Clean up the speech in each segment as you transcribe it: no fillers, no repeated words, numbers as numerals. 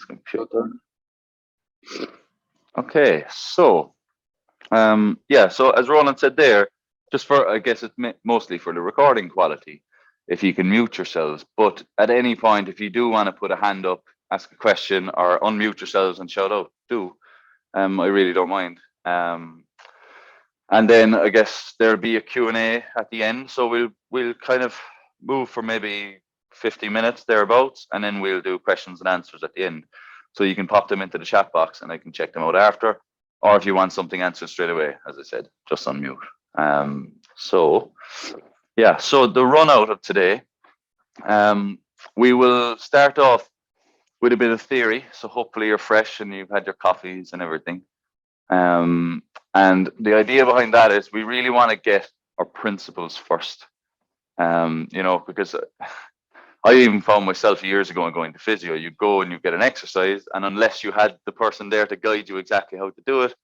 computer. Okay, so yeah, so as Roland said there, just for I guess it's mostly for the recording quality, if you can mute yourselves. But at any point, if you do want to put a hand up, ask a question, or unmute yourselves and shout out, do. I really don't mind. And then I guess there'll be a Q&A at the end. So we'll kind of move for maybe 50 minutes thereabouts, and then we'll do questions and answers at the end. So you can pop them into the chat box and I can check them out after. Or if you want something answered straight away, as I said, just unmute. So yeah, so the run out of today, we will start off with a bit of theory. So hopefully you're fresh and you've had your coffees and everything. And the idea behind that is we really want to get our principles first. Because I even found myself years ago going to physio, you'd go and you get an exercise, and unless you had the person there to guide you exactly how to do it,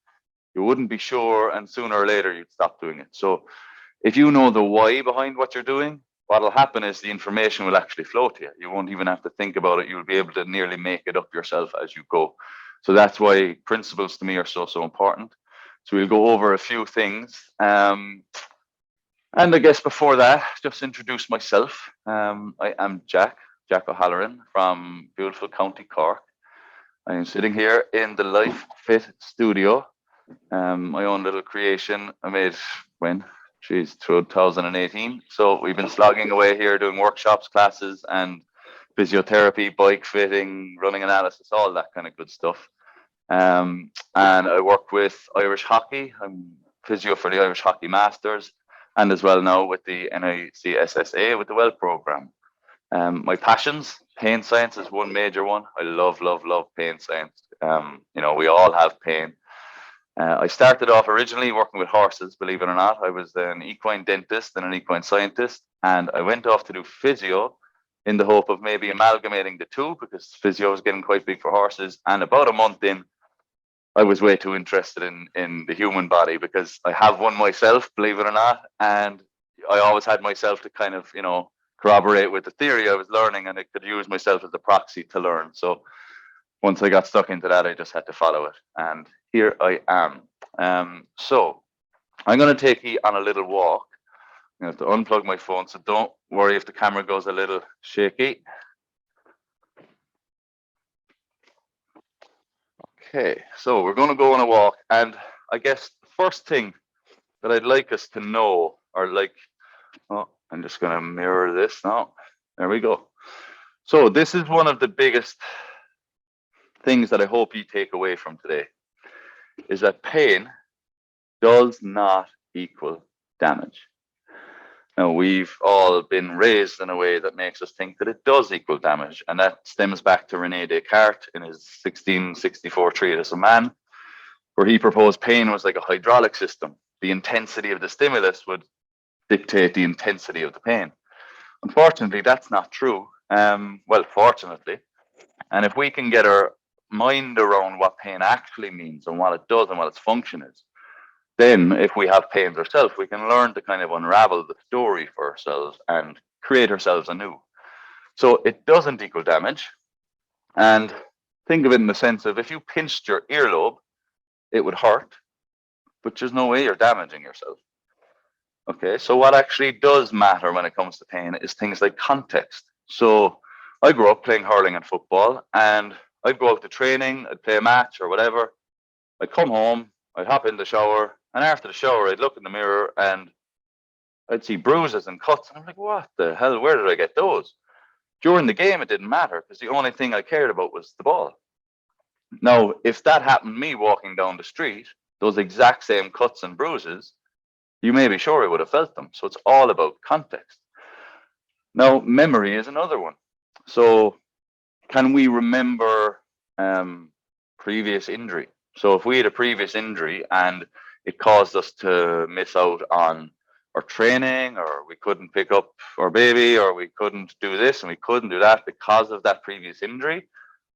you wouldn't be sure, and sooner or later you'd stop doing it. So if you know the why behind what you're doing, what'll happen is the information will actually flow to you. You won't even have to think about it. You'll be able to nearly make it up yourself as you go. So that's why principles to me are so important. So we'll go over a few things. And I guess before that, just introduce myself. I am Jack O'Halloran from beautiful County Cork. I am sitting here in the Life Fit studio. My own little creation I made when? 2018. So we've been slogging away here doing workshops, classes, and physiotherapy, bike fitting, running analysis, all that kind of good stuff. And I work with Irish Hockey. I'm physio for the Irish Hockey Masters, and as well now with the NICSSA with the WELL program. My passions, pain science is one major one. I love pain science. We all have pain. I started off originally working with horses, believe it or not. I was an equine dentist and an equine scientist, and I went off to do physio in the hope of maybe amalgamating the two, because physio was getting quite big for horses. And about a month in, I was way too interested in the human body, because I have one myself, believe it or not, and I always had myself to kind of, corroborate with the theory I was learning, and I could use myself as a proxy to learn. So once I got stuck into that, I just had to follow it, and here I am. So I'm going to take you on a little walk. I have to unplug my phone, so don't worry if the camera goes a little shaky. Okay, so we're going to go on a walk, and I guess the first thing that I'd like us to know, I'm just going to mirror this now. There we go. So this is one of the biggest things that I hope you take away from today, is that pain does not equal damage. Now, we've all been raised in a way that makes us think that it does equal damage, and that stems back to René Descartes in his 1664 Treatise of Man, where he proposed pain was like a hydraulic system. The intensity of the stimulus would dictate the intensity of the pain. Unfortunately, that's not true. Fortunately. And if we can get our mind around what pain actually means and what it does and what its function is, then if we have pains ourselves, we can learn to kind of unravel the story for ourselves and create ourselves anew. So it doesn't equal damage. And think of it in the sense of, if you pinched your earlobe, it would hurt, but there's no way you're damaging yourself. Okay, so what actually does matter when it comes to pain is things like context. So I grew up playing hurling and football, and I'd go out to training, I'd play a match or whatever. I'd come home, I'd hop in the shower, and after the shower, I'd look in the mirror and I'd see bruises and cuts. And I'm like, what the hell? Where did I get those? During the game, it didn't matter, because the only thing I cared about was the ball. Now, if that happened to me walking down the street, those exact same cuts and bruises, you may be sure I would have felt them. So it's all about context. Now, memory is another one. So can we remember previous injury? So if we had a previous injury and it caused us to miss out on our training, or we couldn't pick up our baby, or we couldn't do this and we couldn't do that because of that previous injury,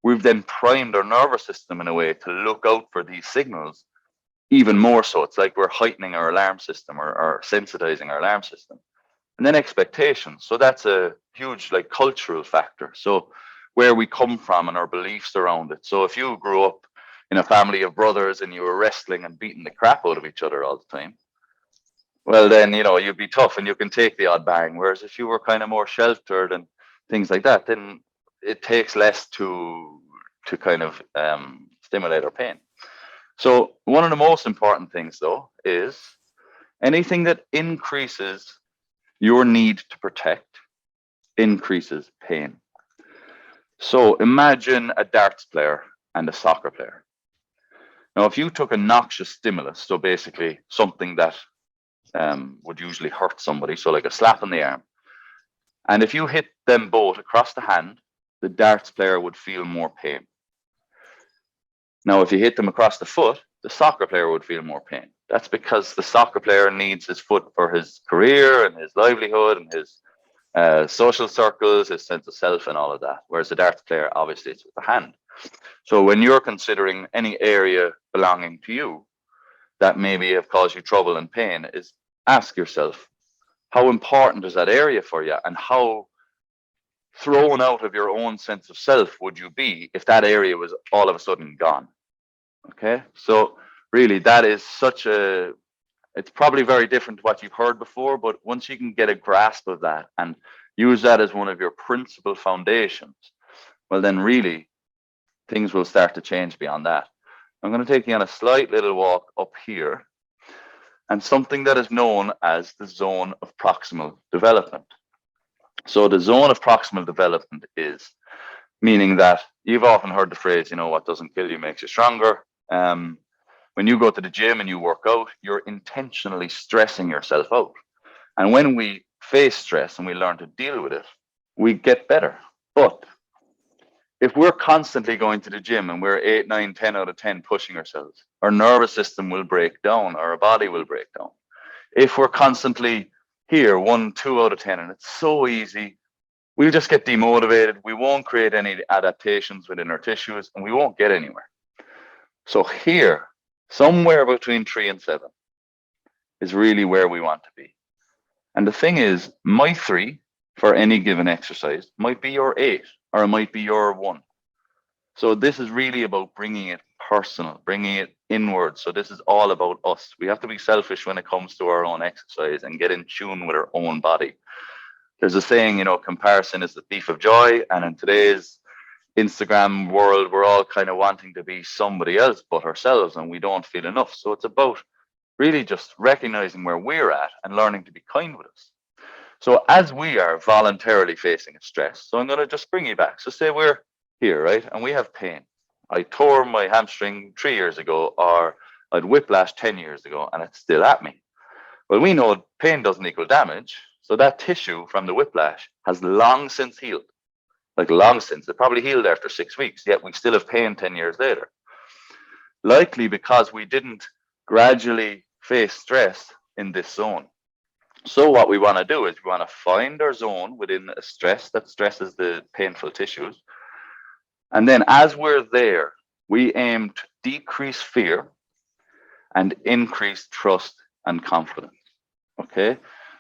we've then primed our nervous system in a way to look out for these signals even more so. It's like we're heightening our alarm system, or sensitizing our alarm system. And then expectations. So that's a huge cultural factor. So where we come from and our beliefs around it. So if you grew up in a family of brothers and you were wrestling and beating the crap out of each other all the time, well, then, you'd be tough and you can take the odd bang. Whereas if you were kind of more sheltered and things like that, then it takes less to kind of stimulate our pain. So one of the most important things, though, is anything that increases your need to protect increases pain. So imagine a darts player and a soccer player. Now, if you took a noxious stimulus, so basically something that would usually hurt somebody, so like a slap in the arm, and if you hit them both across the hand, the darts player would feel more pain. Now, if you hit them across the foot, the soccer player would feel more pain. That's because the soccer player needs his foot for his career and his livelihood and his social circles, his sense of self and all of that. Whereas the darts player, obviously, it's with the hand. So when you're considering any area belonging to you that maybe have caused you trouble and pain, is ask yourself, how important is that area for you, and how thrown out of your own sense of self would you be if that area was all of a sudden gone? Okay, so really that is it's probably very different to what you've heard before, but once you can get a grasp of that and use that as one of your principal foundations, well, then really things will start to change beyond that. I'm going to take you on a slight little walk up here and something that is known as the zone of proximal development. So the zone of proximal development is meaning that you've often heard the phrase, what doesn't kill you makes you stronger. When you go to the gym and you work out, you're intentionally stressing yourself out. And when we face stress and we learn to deal with it, we get better. But if we're constantly going to the gym and we're 8, 9, 10 out of 10 pushing ourselves, our nervous system will break down, our body will break down. If we're constantly here, 1, 2 out of 10, and it's so easy, we'll just get demotivated. We won't create any adaptations within our tissues and we won't get anywhere. So here, somewhere between 3 and 7 is really where we want to be. And the thing is, my 3 for any given exercise might be your 8, or it might be your 1. So this is really about bringing it personal, bringing it inward. So this is all about us. We have to be selfish when it comes to our own exercise and get in tune with our own body. There's a saying, comparison is the thief of joy. And in today's Instagram world, we're all kind of wanting to be somebody else but ourselves, and we don't feel enough. So it's about really just recognizing where we're at and learning to be kind with us. So as we are voluntarily facing a stress, so I'm going to just bring you back. So say we're here, right? And we have pain. I tore my hamstring 3 years ago, or I'd whiplash 10 years ago, and it's still at me. Well, we know pain doesn't equal damage. So that tissue from the whiplash has long since healed. Like long since. It probably healed after 6 weeks, yet we still have pain 10 years later. Likely because we didn't gradually face stress in this zone. So what we want to do is we want to find our zone within a stress that stresses the painful tissues. And then as we're there, we aim to decrease fear and increase trust and confidence. Okay?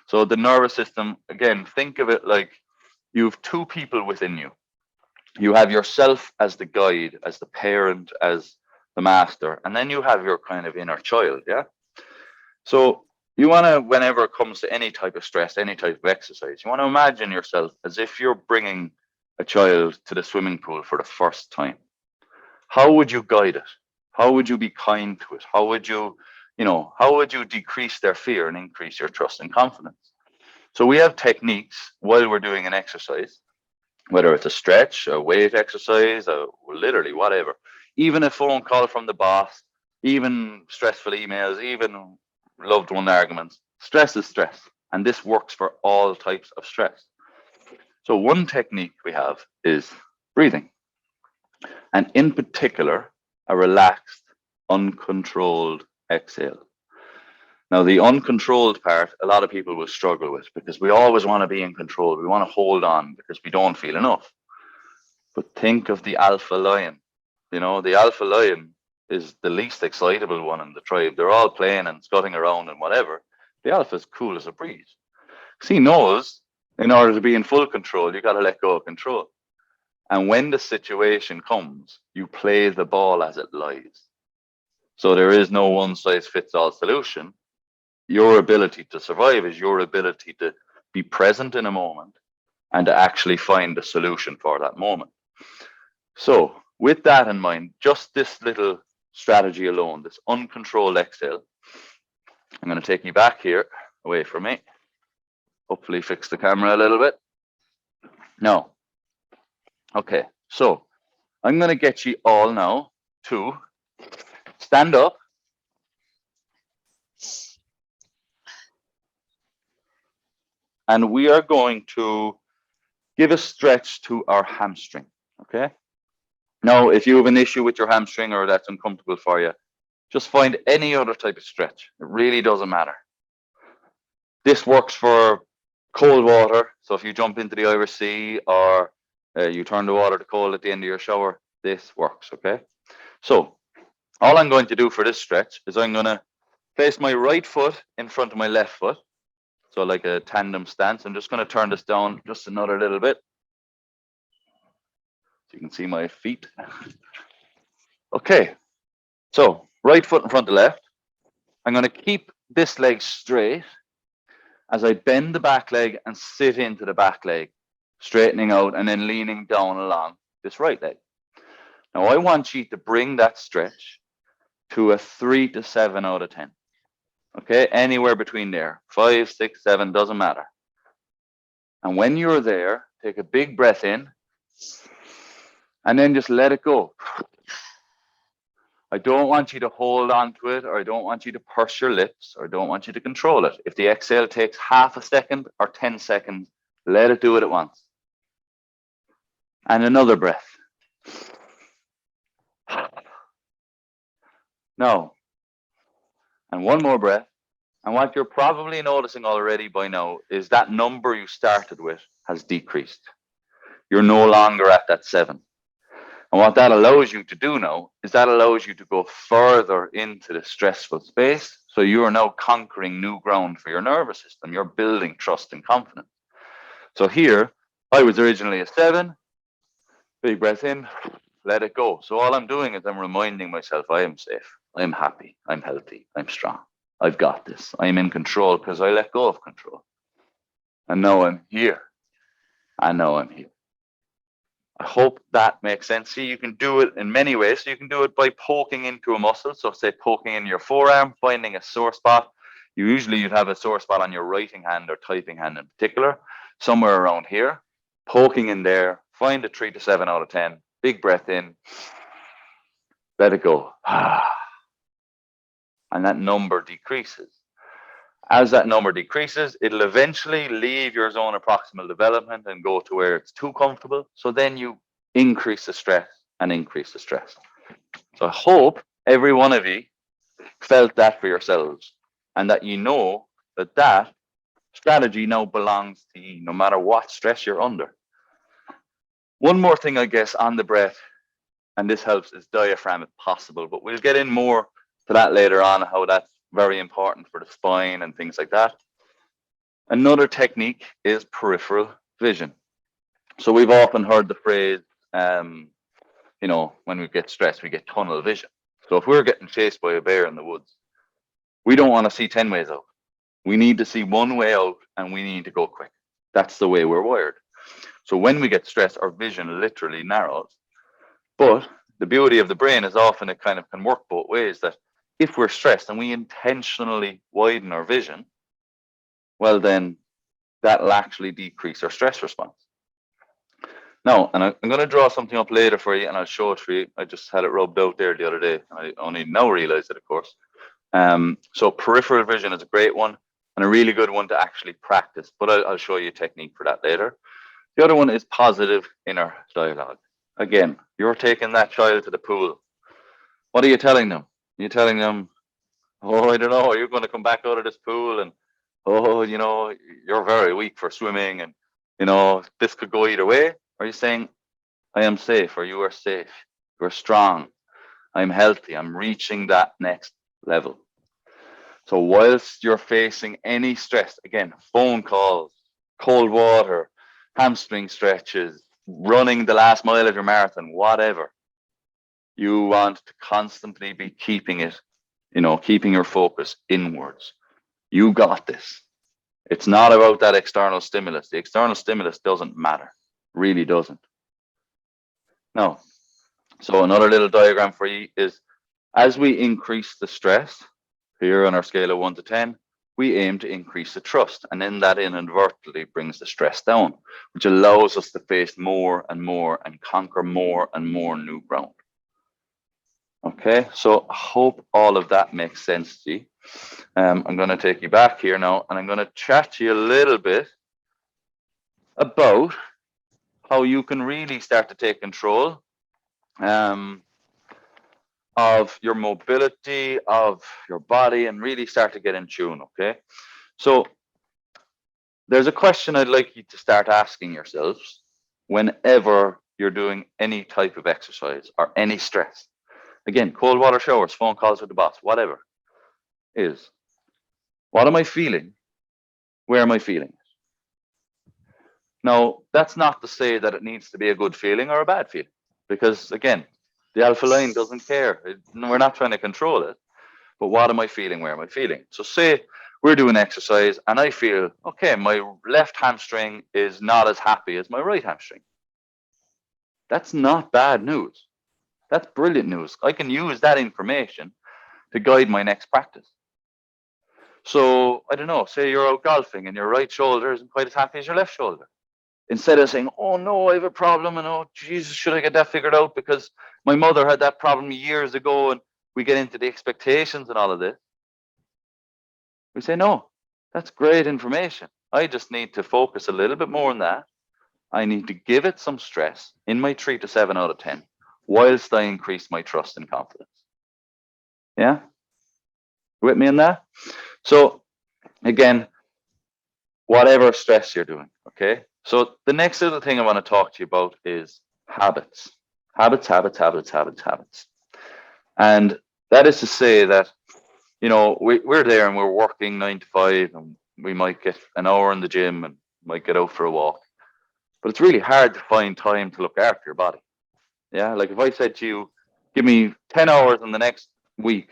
So the nervous system, again, think of it like you have 2 people within you. You have yourself as the guide, as the parent, as the master, and then you have your kind of inner child, yeah? So you want to, whenever it comes to any type of stress, any type of exercise, you want to imagine yourself as if you're bringing a child to the swimming pool for the first time. How would you guide it? How would you be kind to it? How would you decrease their fear and increase your trust and confidence? So we have techniques while we're doing an exercise, whether it's a stretch, a weight exercise, or literally whatever, even a phone call from the boss, even stressful emails, even loved one arguments. Stress is stress, and this works for all types of stress. So one technique we have is breathing, and in particular, a relaxed, uncontrolled exhale. Now, the uncontrolled part, a lot of people will struggle with because we always want to be in control. We want to hold on because we don't feel enough. But think of the alpha lion. The alpha lion is the least excitable one in the tribe. They're all playing and scuttling around and whatever. The alpha is cool as a breeze. He knows in order to be in full control, you got to let go of control. And when the situation comes, you play the ball as it lies. So there is no one size fits all solution. Your ability to survive is your ability to be present in a moment and to actually find a solution for that moment. So with that in mind, just this little strategy alone, this uncontrolled exhale, I'm going to take you back here away from me. Hopefully fix the camera a little bit. No. Okay, so I'm going to get you all now to stand up. And we are going to give a stretch to our hamstring, okay? Now, if you have an issue with your hamstring or that's uncomfortable for you, just find any other type of stretch. It really doesn't matter. This works for cold water. So if you jump into the Irish Sea or you turn the water to cold at the end of your shower, this works, okay? So all I'm going to do for this stretch is I'm going to place my right foot in front of my left foot. So like a tandem stance. I'm just going to turn this down just another little bit. So you can see my feet. Okay. So right foot in front of left. I'm going to keep this leg straight as I bend the back leg and sit into the back leg, straightening out and then leaning down along this right leg. Now I want you to bring that stretch to a 3 to 7 out of 10. Okay, anywhere between there, 5, 6, 7, doesn't matter. And when you're there, take a big breath in and then just let it go. I don't want you to hold on to it, or I don't want you to purse your lips, or I don't want you to control it. If the exhale takes half a second or 10 seconds, let it do it at once. And another breath. No. And one more breath. And what you're probably noticing already by now is that number you started with has decreased. You're no longer at that 7. And what that allows you to do now is that allows you to go further into the stressful space. So you are now conquering new ground for your nervous system. You're building trust and confidence. So here, I was originally a 7. Big breath in, let it go. So all I'm doing is I'm reminding myself I am safe. I'm happy. I'm healthy. I'm strong. I've got this. I'm in control because I let go of control. And now I'm here. I know I'm here. I hope that makes sense. See, you can do it in many ways. So you can do it by poking into a muscle. So say poking in your forearm, finding a sore spot. You'd have a sore spot on your writing hand or typing hand in particular, somewhere around here. Poking in there, find a 3 to 7 out of 10. Big breath in. Let it go. And that number decreases. As that number decreases, it'll eventually leave your zone of proximal development and go to where it's too comfortable. So then you increase the stress and increase the stress. So I hope every one of you felt that for yourselves and that you know that that strategy now belongs to you, no matter what stress you're under. One more thing, I guess, on the breath, and this helps, is diaphragm if possible, but we'll get in more to that later on, how that's very important for the spine and things like that. Another technique is peripheral vision. So we've often heard the phrase, when we get stressed, we get tunnel vision. So if we're getting chased by a bear in the woods, we don't want to see 10 ways out. We need to see one way out and we need to go quick. That's the way we're wired. So when we get stressed, our vision literally narrows. But the beauty of the brain is often it kind of can work both ways, that if we're stressed and we intentionally widen our vision, well, then that'll actually decrease our stress response. Now, and I'm going to draw something up later for you and I'll show it for you. I just had it rubbed out there the other day. I only now realized it, of course. So peripheral vision is a great one and a really good one to actually practice, but I'll show you a technique for that later. The other one is positive inner dialogue. Again, you're taking that child to the pool. What are you telling them? You're telling them, oh, I don't know, you're going to come back out of this pool and, oh, you're very weak for swimming and, this could go either way. Are you saying, I am safe, or you are safe, you're strong, I'm healthy, I'm reaching that next level. So whilst you're facing any stress, again, phone calls, cold water, hamstring stretches, running the last mile of your marathon, whatever. You want to constantly be keeping it, keeping your focus inwards. You got this. It's not about that external stimulus. The external stimulus doesn't matter, really doesn't. No. So another little diagram for you is, as we increase the stress here on our scale of 1 to 10, we aim to increase the trust. And then that inadvertently brings the stress down, which allows us to face more and more and conquer more and more new ground. Okay, so I hope all of that makes sense to you. I'm going to take you back here now, and I'm going to chat to you a little bit about how you can really start to take control of your mobility, of your body, and really start to get in tune, okay? So there's a question I'd like you to start asking yourselves whenever you're doing any type of exercise or any stress. Again, cold water showers, phone calls with the boss, whatever, is, what am I feeling? Where am I feeling it? Now, that's not to say that it needs to be a good feeling or a bad feeling, because again, the alpha line doesn't care. We're not trying to control it. But what am I feeling? Where am I feeling? So say we're doing exercise and I feel, okay, my left hamstring is not as happy as my right hamstring. That's not bad news. That's brilliant news. I can use that information to guide my next practice. So, I don't know, say you're out golfing and your right shoulder isn't quite as happy as your left shoulder. Instead of saying, oh no, I have a problem, and oh Jesus, should I get that figured out because my mother had that problem years ago, and we get into the expectations and all of this. We say, no, that's great information. I just need to focus a little bit more on that. I need to give it some stress in my 3 to 7 out of 10, whilst I increase my trust and confidence. Yeah? You with me on that? So, again, whatever stress you're doing, okay? So the next little thing I want to talk to you about is habits. Habits. And that is to say that, we're there and we're working 9 to 5, and we might get an hour in the gym and might get out for a walk. But it's really hard to find time to look after your body. Yeah, like if I said to you, give me 10 hours in the next week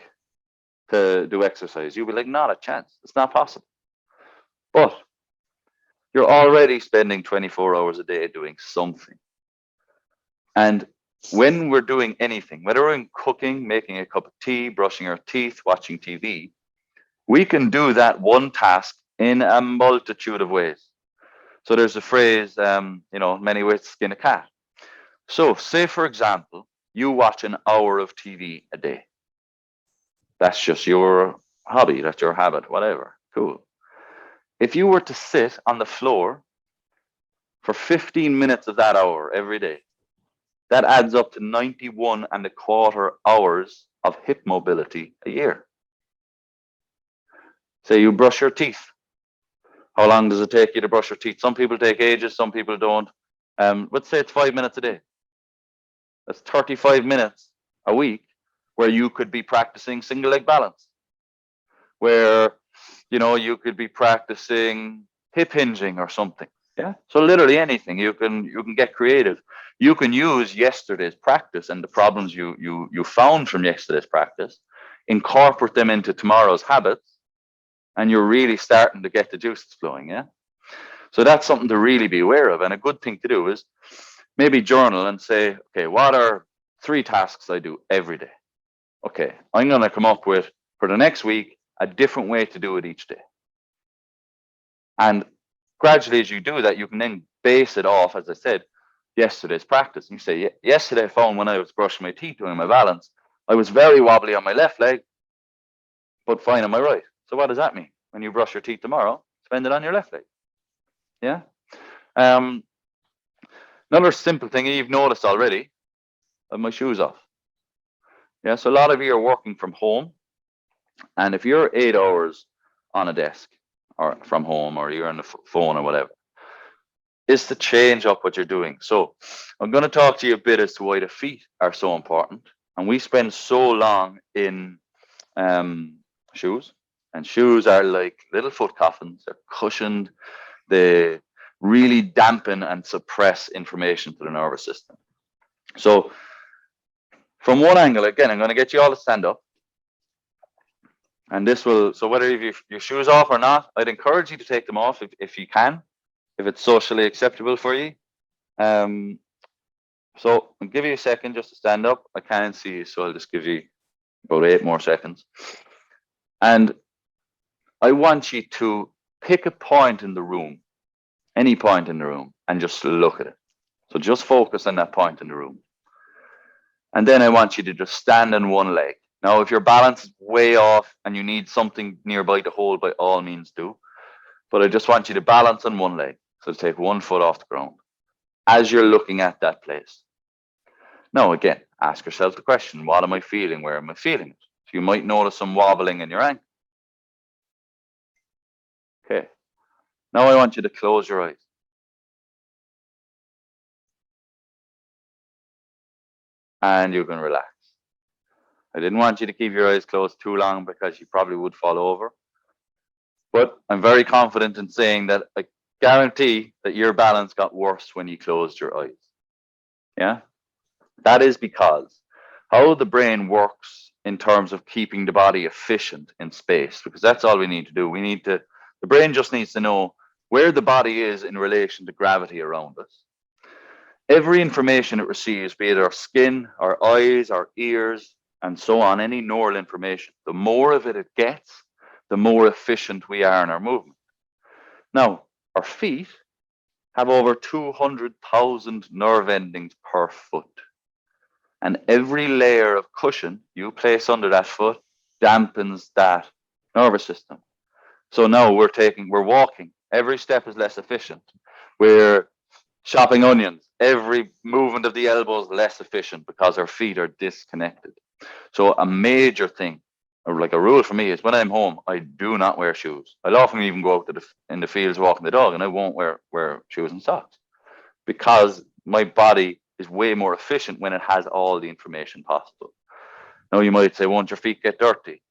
to do exercise, you'd be like, not a chance. It's not possible. But you're already spending 24 hours a day doing something. And when we're doing anything, whether we're in cooking, making a cup of tea, brushing our teeth, watching TV, we can do that one task in a multitude of ways. So there's a phrase, many ways to skin a cat. So say, for example, you watch an hour of TV a day. That's just your hobby, that's your habit, whatever. Cool. If you were to sit on the floor for 15 minutes of that hour every day, that adds up to 91 and a quarter hours of hip mobility a year. Say you brush your teeth. How long does it take you to brush your teeth? Some people take ages, some people don't. Let's say it's 5 minutes a day. That's 35 minutes a week where you could be practicing single leg balance, where, you could be practicing hip hinging or something. Yeah. So literally anything. You can get creative. You can use yesterday's practice and the problems you found from yesterday's practice, incorporate them into tomorrow's habits, and you're really starting to get the juices flowing. Yeah. So that's something to really be aware of. And a good thing to do is maybe journal and say, okay, what are 3 tasks I do every day? Okay, I'm going to come up with, for the next week, a different way to do it each day. And gradually, as you do that, you can then base it off, as I said, yesterday's practice. And you say, yesterday I found when I was brushing my teeth, doing my balance, I was very wobbly on my left leg, but fine on my right. So what does that mean? When you brush your teeth tomorrow, spend it on your left leg. Yeah. Another simple thing you've noticed already, I have my shoes off. Yeah. So a lot of you are working from home, and if you're 8 hours on a desk or from home, or you're on the phone or whatever, is to change up what you're doing. So I'm going to talk to you a bit as to why the feet are so important. And we spend so long in shoes, and shoes are like little foot coffins. They're cushioned. They really dampen and suppress information to the nervous system. So from one angle, again, I'm going to get you all to stand up. And this will, so whether you have your shoes off or not, I'd encourage you to take them off if you can, if it's socially acceptable for you. So I'll give you a second just to stand up. I can't see you, so I'll just give you about 8 more seconds. And I want you to pick a point in the room, any point in the room, and just look at it. So just focus on that point in the room. And then I want you to just stand on one leg. Now, if your balance is way off and you need something nearby to hold, by all means do. But I just want you to balance on one leg. So take one foot off the ground as you're looking at that place. Now, again, ask yourself the question, what am I feeling? Where am I feeling it? So you might notice some wobbling in your ankle. Okay. Now I want you to close your eyes. And you can relax. I didn't want you to keep your eyes closed too long because you probably would fall over. But I'm very confident in saying that I guarantee that your balance got worse when you closed your eyes. Yeah? That is because how the brain works in terms of keeping the body efficient in space, because that's all we need to do. The brain just needs to know where the body is in relation to gravity around us. Every information it receives, be it our skin, our eyes, our ears, and so on, any neural information, the more of it gets, the more efficient we are in our movement. Now, our feet have over 200,000 nerve endings per foot. And every layer of cushion you place under that foot dampens that nervous system. So now we're walking. Every step is less efficient. We're chopping onions. Every movement of the elbow is less efficient because our feet are disconnected. So a major thing, or like a rule for me, is when I'm home, I do not wear shoes. I'll often even go out in the fields walking the dog, and I won't wear shoes and socks because my body is way more efficient when it has all the information possible. Now you might say, won't your feet get dirty?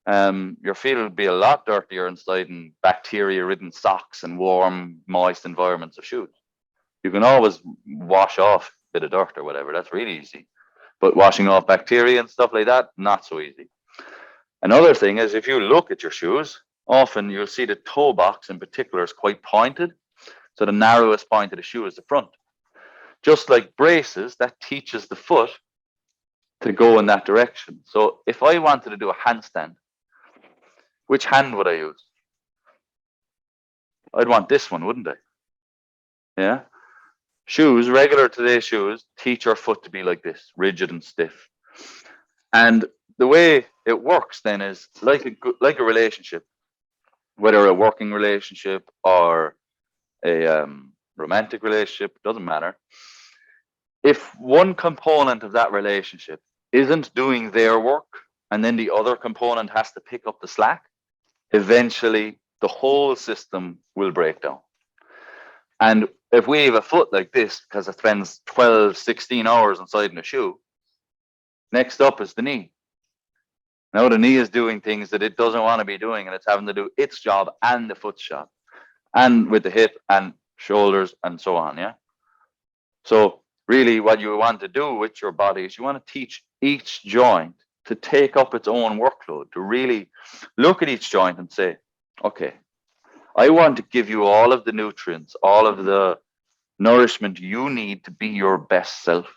Your feet will be a lot dirtier inside in bacteria-ridden socks and warm, moist environments of shoes. You can always wash off a bit of dirt or whatever. That's really easy. But washing off bacteria and stuff like that, not so easy. Another thing is if you look at your shoes, often you'll see the toe box in particular is quite pointed. So the narrowest point of the shoe is the front. Just like braces, that teaches the foot to go in that direction. So if I wanted to do a handstand, which hand would I use? I'd want this one, wouldn't I? Yeah. Shoes, regular today's shoes, teach our foot to be like this, rigid and stiff. And the way it works then is like a relationship, whether a working relationship or a romantic relationship, doesn't matter. If one component of that relationship isn't doing their work and then the other component has to pick up the slack, eventually the whole system will break down. And if we have a foot like this, because it spends 12, 16 hours inside in a shoe, next up is the knee. Now the knee is doing things that it doesn't want to be doing, and it's having to do its job and the foot's job, and with the hip and shoulders and so on, yeah? So really what you want to do with your body is you want to teach each joint to take up its own workload, to really look at each joint and say, okay, I want to give you all of the nutrients, all of the nourishment you need to be your best self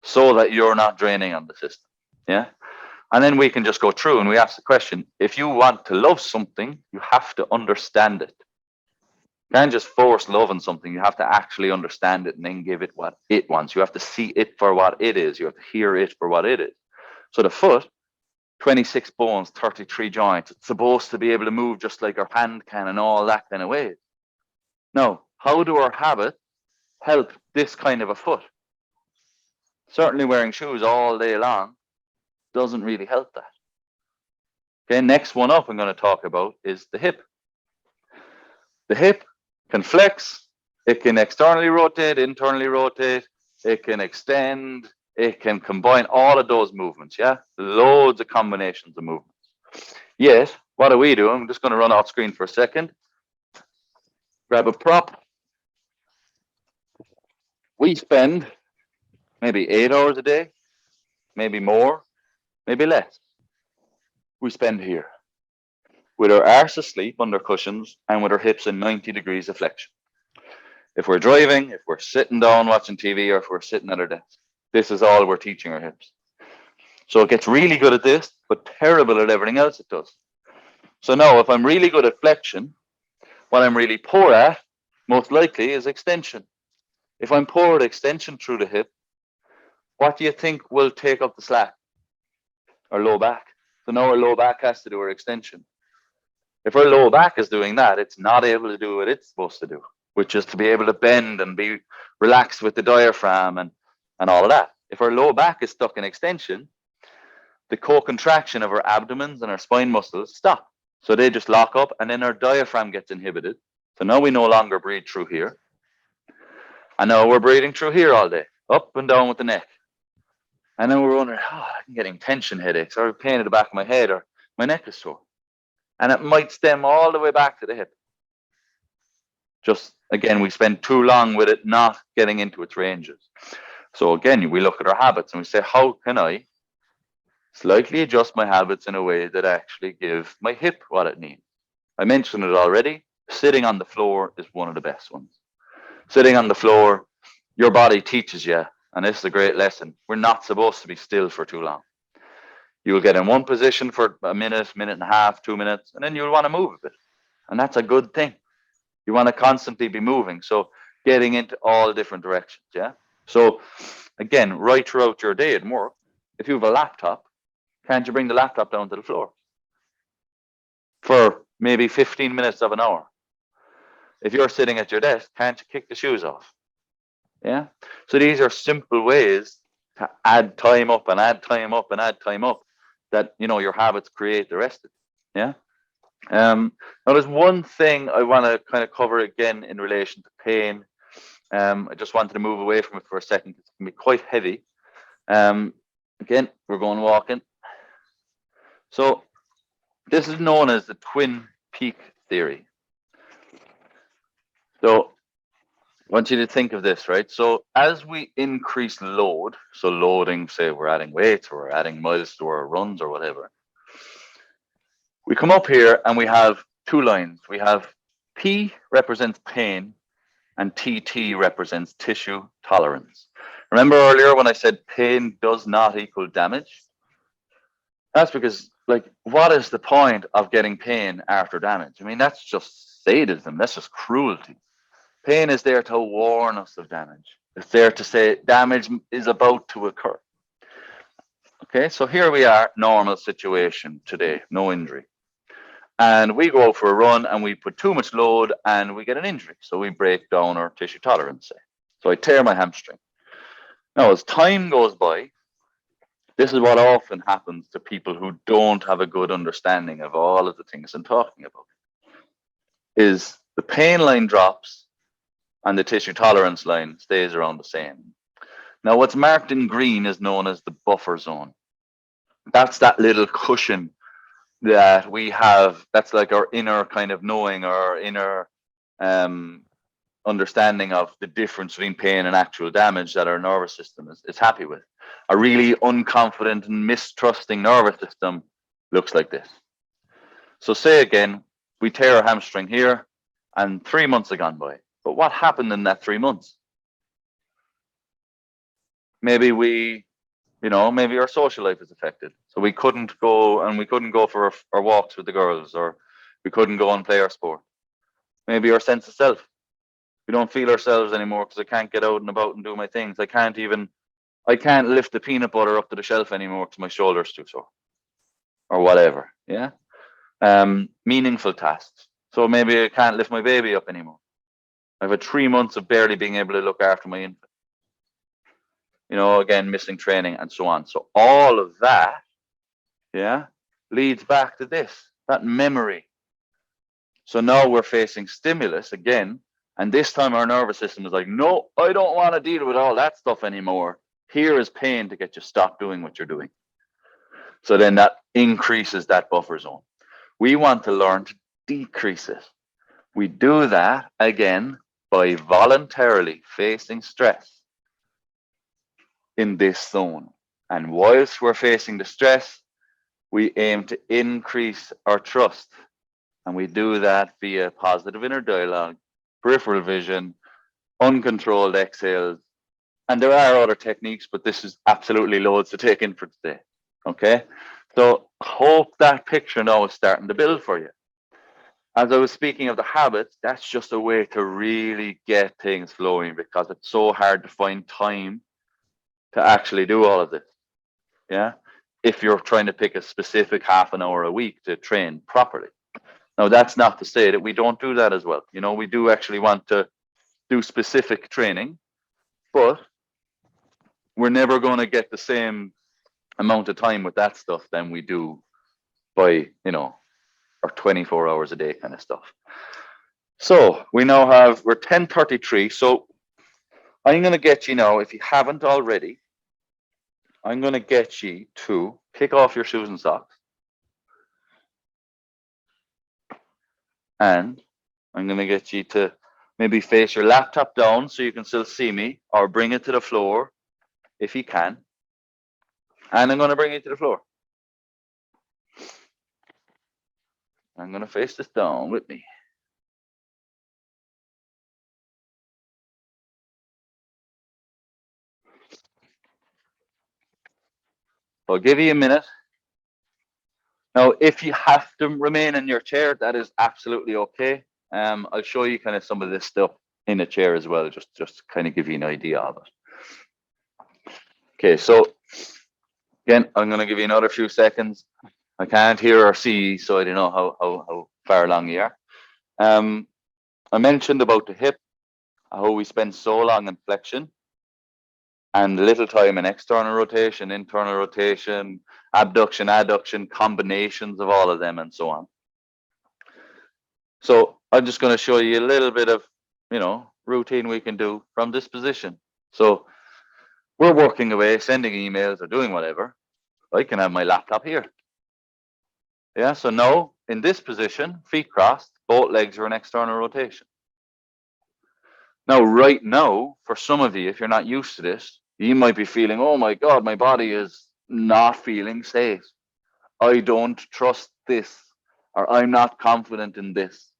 so that you're not draining on the system. Yeah. And then we can just go through and we ask the question, if you want to love something, you have to understand it. You can't just force love on something. You have to actually understand it and then give it what it wants. You have to see it for what it is. You have to hear it for what it is. So the foot, 26 bones, 33 joints. It's supposed to be able to move just like our hand can and all that kind of ways. Now, how do our habits help this kind of a foot? Certainly wearing shoes all day long doesn't really help that. Okay, next one up I'm going to talk about is the hip. The hip can flex, it can externally rotate, internally rotate, it can extend, it can combine all of those movements, yeah? Loads of combinations of movements. Yet, what do we do? I'm just going to run off screen for a second. grab a prop. We spend maybe 8 hours a day, maybe more, maybe less. We spend here with our arse asleep under cushions and with our hips in 90 degrees of flexion. If we're driving, if we're sitting down watching TV, or if we're sitting at our desk, this is all we're teaching our hips. So it gets really good at this, but terrible at everything else it does. So now if I'm really good at flexion, what I'm really poor at, most likely, is extension. If I'm poor at extension through the hip, what do you think will take up the slack? Our low back. So now our low back has to do our extension. If our low back is doing that, it's not able to do what it's supposed to do, which is to be able to bend and be relaxed with the diaphragm and all of that. If our low back is stuck in extension, the co-contraction of our abdomens and our spine muscles stop. So they just lock up, and then our diaphragm gets inhibited. So now we no longer breathe through here. And now we're breathing through here all day, up and down with the neck. And then we're wondering, I'm getting tension headaches, or pain at the back of my head, or my neck is sore. And it might stem all the way back to the hip. Just, again, we spend too long with it not getting into its ranges. So again, we look at our habits and we say, how can I slightly adjust my habits in a way that actually give my hip what it needs? I mentioned it already. Sitting on the floor is one of the best ones. Sitting on the floor, your body teaches you, and this is a great lesson, we're not supposed to be still for too long. You will get in one position for a minute, minute and a half, 2 minutes, and then you'll want to move a bit. And that's a good thing. You want to constantly be moving. So getting into all different directions, yeah? So again, right throughout your day at work, if you have a laptop, can't you bring the laptop down to the floor for maybe 15 minutes of an hour? If you're sitting at your desk, can't you kick the shoes off? Yeah. So these are simple ways to add time up and add time up and add time up that, you know, your habits create the rest of it. Yeah. Now there's one thing I want to kind of cover again in relation to pain. I just wanted to move away from it for a second. It's going to be quite heavy. Again, we're going walking. So this is known as the twin peak theory. So I want you to think of this, right? So as we increase load, so loading, say we're adding weights or we're adding miles to our runs or whatever, we come up here and we have two lines. We have P represents pain and TT represents tissue tolerance. Remember earlier when I said pain does not equal damage? That's because, like, what is the point of getting pain after damage? I mean, that's just sadism. That's just cruelty. Pain is there to warn us of damage. It's there to say damage is about to occur. Okay, so here we are, normal situation today, no injury. And we go out for a run and we put too much load and we get an injury. So we break down our tissue tolerance, say. So I tear my hamstring. Now, as time goes by, this is what often happens to people who don't have a good understanding of all of the things I'm talking about, is the pain line drops and the tissue tolerance line stays around the same. Now, what's marked in green is known as the buffer zone. That's that little cushion that we have. That's like our inner kind of knowing, our inner understanding of the difference between pain and actual damage that our nervous system is happy with. A really unconfident and mistrusting nervous system looks like this. So say again, we tear our hamstring here and 3 months have gone by. But what happened in that 3 months? Maybe maybe our social life is affected. So we couldn't go for our walks with the girls, or we couldn't go and play our sport. Maybe our sense of self. We don't feel ourselves anymore because I can't get out and about and do my things. I can't lift the peanut butter up to the shelf anymore because my shoulder's too sore. Or whatever. Yeah. Meaningful tasks. So maybe I can't lift my baby up anymore. I've had 3 months of barely being able to look after my infant. Again, missing training and so on. So all of that, leads back to this, that memory. So now we're facing stimulus again, and this time our nervous system is like, no, I don't want to deal with all that stuff anymore. Here is pain to get you stop doing what you're doing. So then that increases that buffer zone. We want to learn to decrease it. We do that again by voluntarily facing stress in this zone. And whilst we're facing the stress, we aim to increase our trust. And we do that via positive inner dialogue, peripheral vision, uncontrolled exhales. And there are other techniques, but this is absolutely loads to take in for today. Okay? So hope that picture now is starting to build for you. As I was speaking of the habits, that's just a way to really get things flowing because it's so hard to find time to actually do all of this. Yeah. If you're trying to pick a specific half an hour a week to train properly. Now, that's not to say that we don't do that as well. You know, we do actually want to do specific training, but we're never going to get the same amount of time with that stuff than we do by, you know, our 24 hours a day kind of stuff. So we now have, we're 10:33. So I'm going to get you now, if you haven't already, I'm going to get you to kick off your shoes and socks. And I'm going to get you to maybe face your laptop down so you can still see me, or bring it to the floor if you can. And I'm going to bring it to the floor. I'm going to face this down with me. I'll give you a minute. Now, if you have to remain in your chair, that is absolutely okay. I'll show you kind of some of this stuff in a chair as well, just to kind of give you an idea of it. Okay, so again, I'm going to give you another few seconds. I can't hear or see, so I don't know how far along you are. I mentioned about the hip, how we spend so long in flexion and little time in external rotation, internal rotation, abduction, adduction, combinations of all of them, and so on. So I'm just going to show you a little bit of, you know, routine we can do from this position. So we're working away, sending emails or doing whatever. I can have my laptop here. Yeah, so now in this position, feet crossed, both legs are in external rotation. Now, right now, for some of you, if you're not used to this, you might be feeling, oh my God, my body is not feeling safe. I don't trust this, or I'm not confident in this.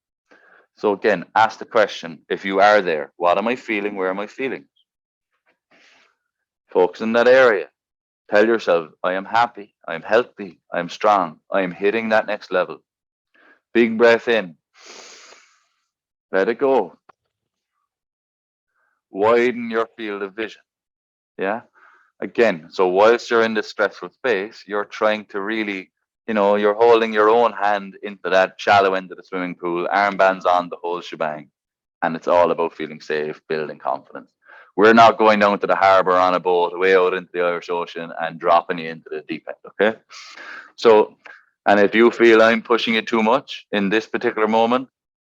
So again, ask the question, if you are there, what am I feeling? Where am I feeling? Focus in that area. Tell yourself, I am happy, I am healthy, I am strong, I am hitting that next level. Big breath in. Let it go. Widen your field of vision. Yeah. Again, so whilst you're in this stressful space, you're trying to really, you know, you're holding your own hand into that shallow end of the swimming pool, armbands on, the whole shebang. And it's all about feeling safe, building confidence. We're not going down to the harbor on a boat way out into the Irish Ocean and dropping you into the deep end, okay? So, and if you feel I'm pushing it too much in this particular moment,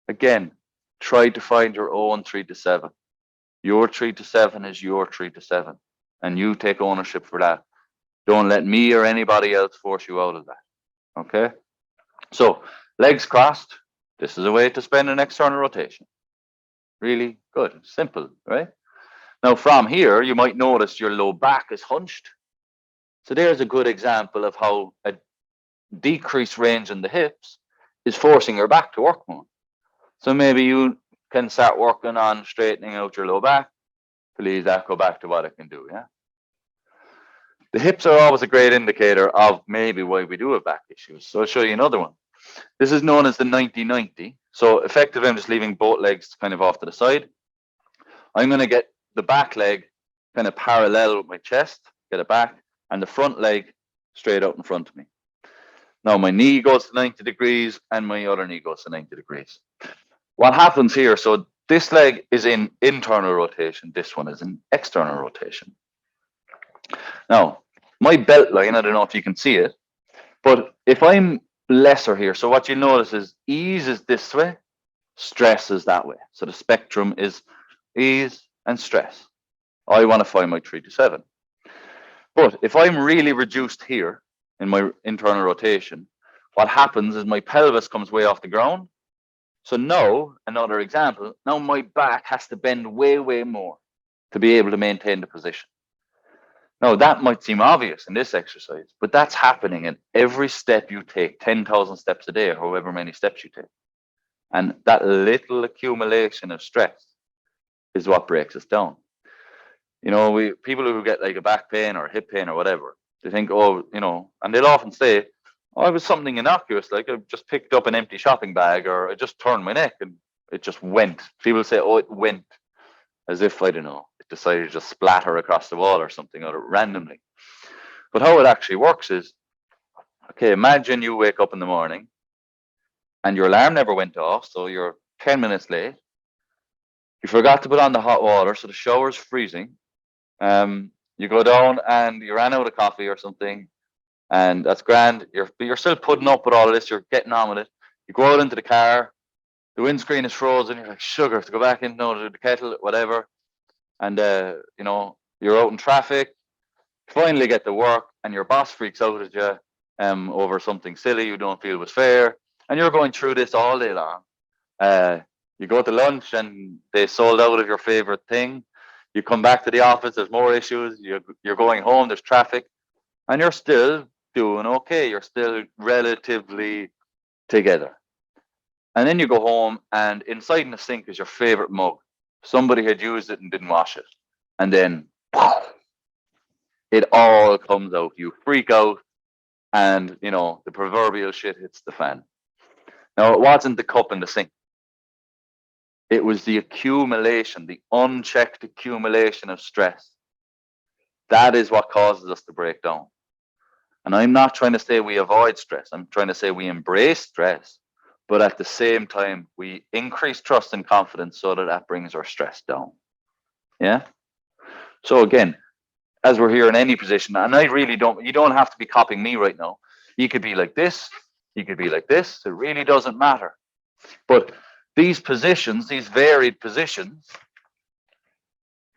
again, try to find your own 3 to 7. Your 3 to 7 is your 3 to 7. And you take ownership for that. Don't let me or anybody else force you out of that. Okay? So, legs crossed. This is a way to spend an external rotation. Really good. Simple, right? Now, from here, you might notice your low back is hunched. So, there's a good example of how a decreased range in the hips is forcing your back to work more. So, maybe you can start working on straightening out your low back. Please, that go back to what it can do, yeah? The hips are always a great indicator of maybe why we do have back issues. So I'll show you another one. This is known as the 90-90. So effectively, I'm just leaving both legs kind of off to the side. I'm going to get the back leg kind of parallel with my chest, get it back, and the front leg straight out in front of me. Now my knee goes to 90 degrees and my other knee goes to 90 degrees. What happens here, so this leg is in internal rotation, this one is in external rotation. Now, my belt line, I don't know if you can see it, but if I'm lesser here, so what you notice is ease is this way, stress is that way. So the spectrum is ease and stress. I want to find my 3 to 7. But if I'm really reduced here in my internal rotation, what happens is my pelvis comes way off the ground So now, another example, now my back has to bend way, way more to be able to maintain the position. Now, that might seem obvious in this exercise, but that's happening in every step you take, 10,000 steps a day, or however many steps you take. And that little accumulation of stress is what breaks us down. You know, people who get like a back pain or a hip pain or whatever, they think, oh, you know, and they'll often say, oh, it was something innocuous, like I just picked up an empty shopping bag, or I just turned my neck and it just went. People say, oh, it went, as if, I don't know, it decided to just splatter across the wall or something, or randomly. But how it actually works is, okay, imagine you wake up in the morning and your alarm never went off, so you're 10 minutes late. You forgot to put on the hot water, so the shower's freezing. You go down and you ran out of coffee or something, and that's grand. You're still putting up with all of this. You're getting on with it. You go out into the car. The windscreen is frozen. You're like, sugar, to go back in, no, to the kettle, whatever. And you know, you're out in traffic. Finally get to work, and your boss freaks out at you over something silly you don't feel was fair, and you're going through this all day long. You go to lunch, and they sold out of your favorite thing. You come back to the office, there's more issues. You're going home, there's traffic, and you're still doing okay. You're still relatively together. And then you go home, and inside in the sink is your favorite mug. Somebody had used it and didn't wash it. And then it all comes out. You freak out, and you know, the proverbial shit hits the fan. Now, it wasn't the cup in the sink. It was the accumulation, the unchecked accumulation of stress. That is what causes us to break down. And I'm not trying to say we avoid stress. I'm trying to say we embrace stress, but at the same time, we increase trust and confidence so that that brings our stress down. Yeah. So again, as we're here in any position, and I really don't, you don't have to be copying me right now. You could be like this, you could be like this. It really doesn't matter. But these positions, these varied positions,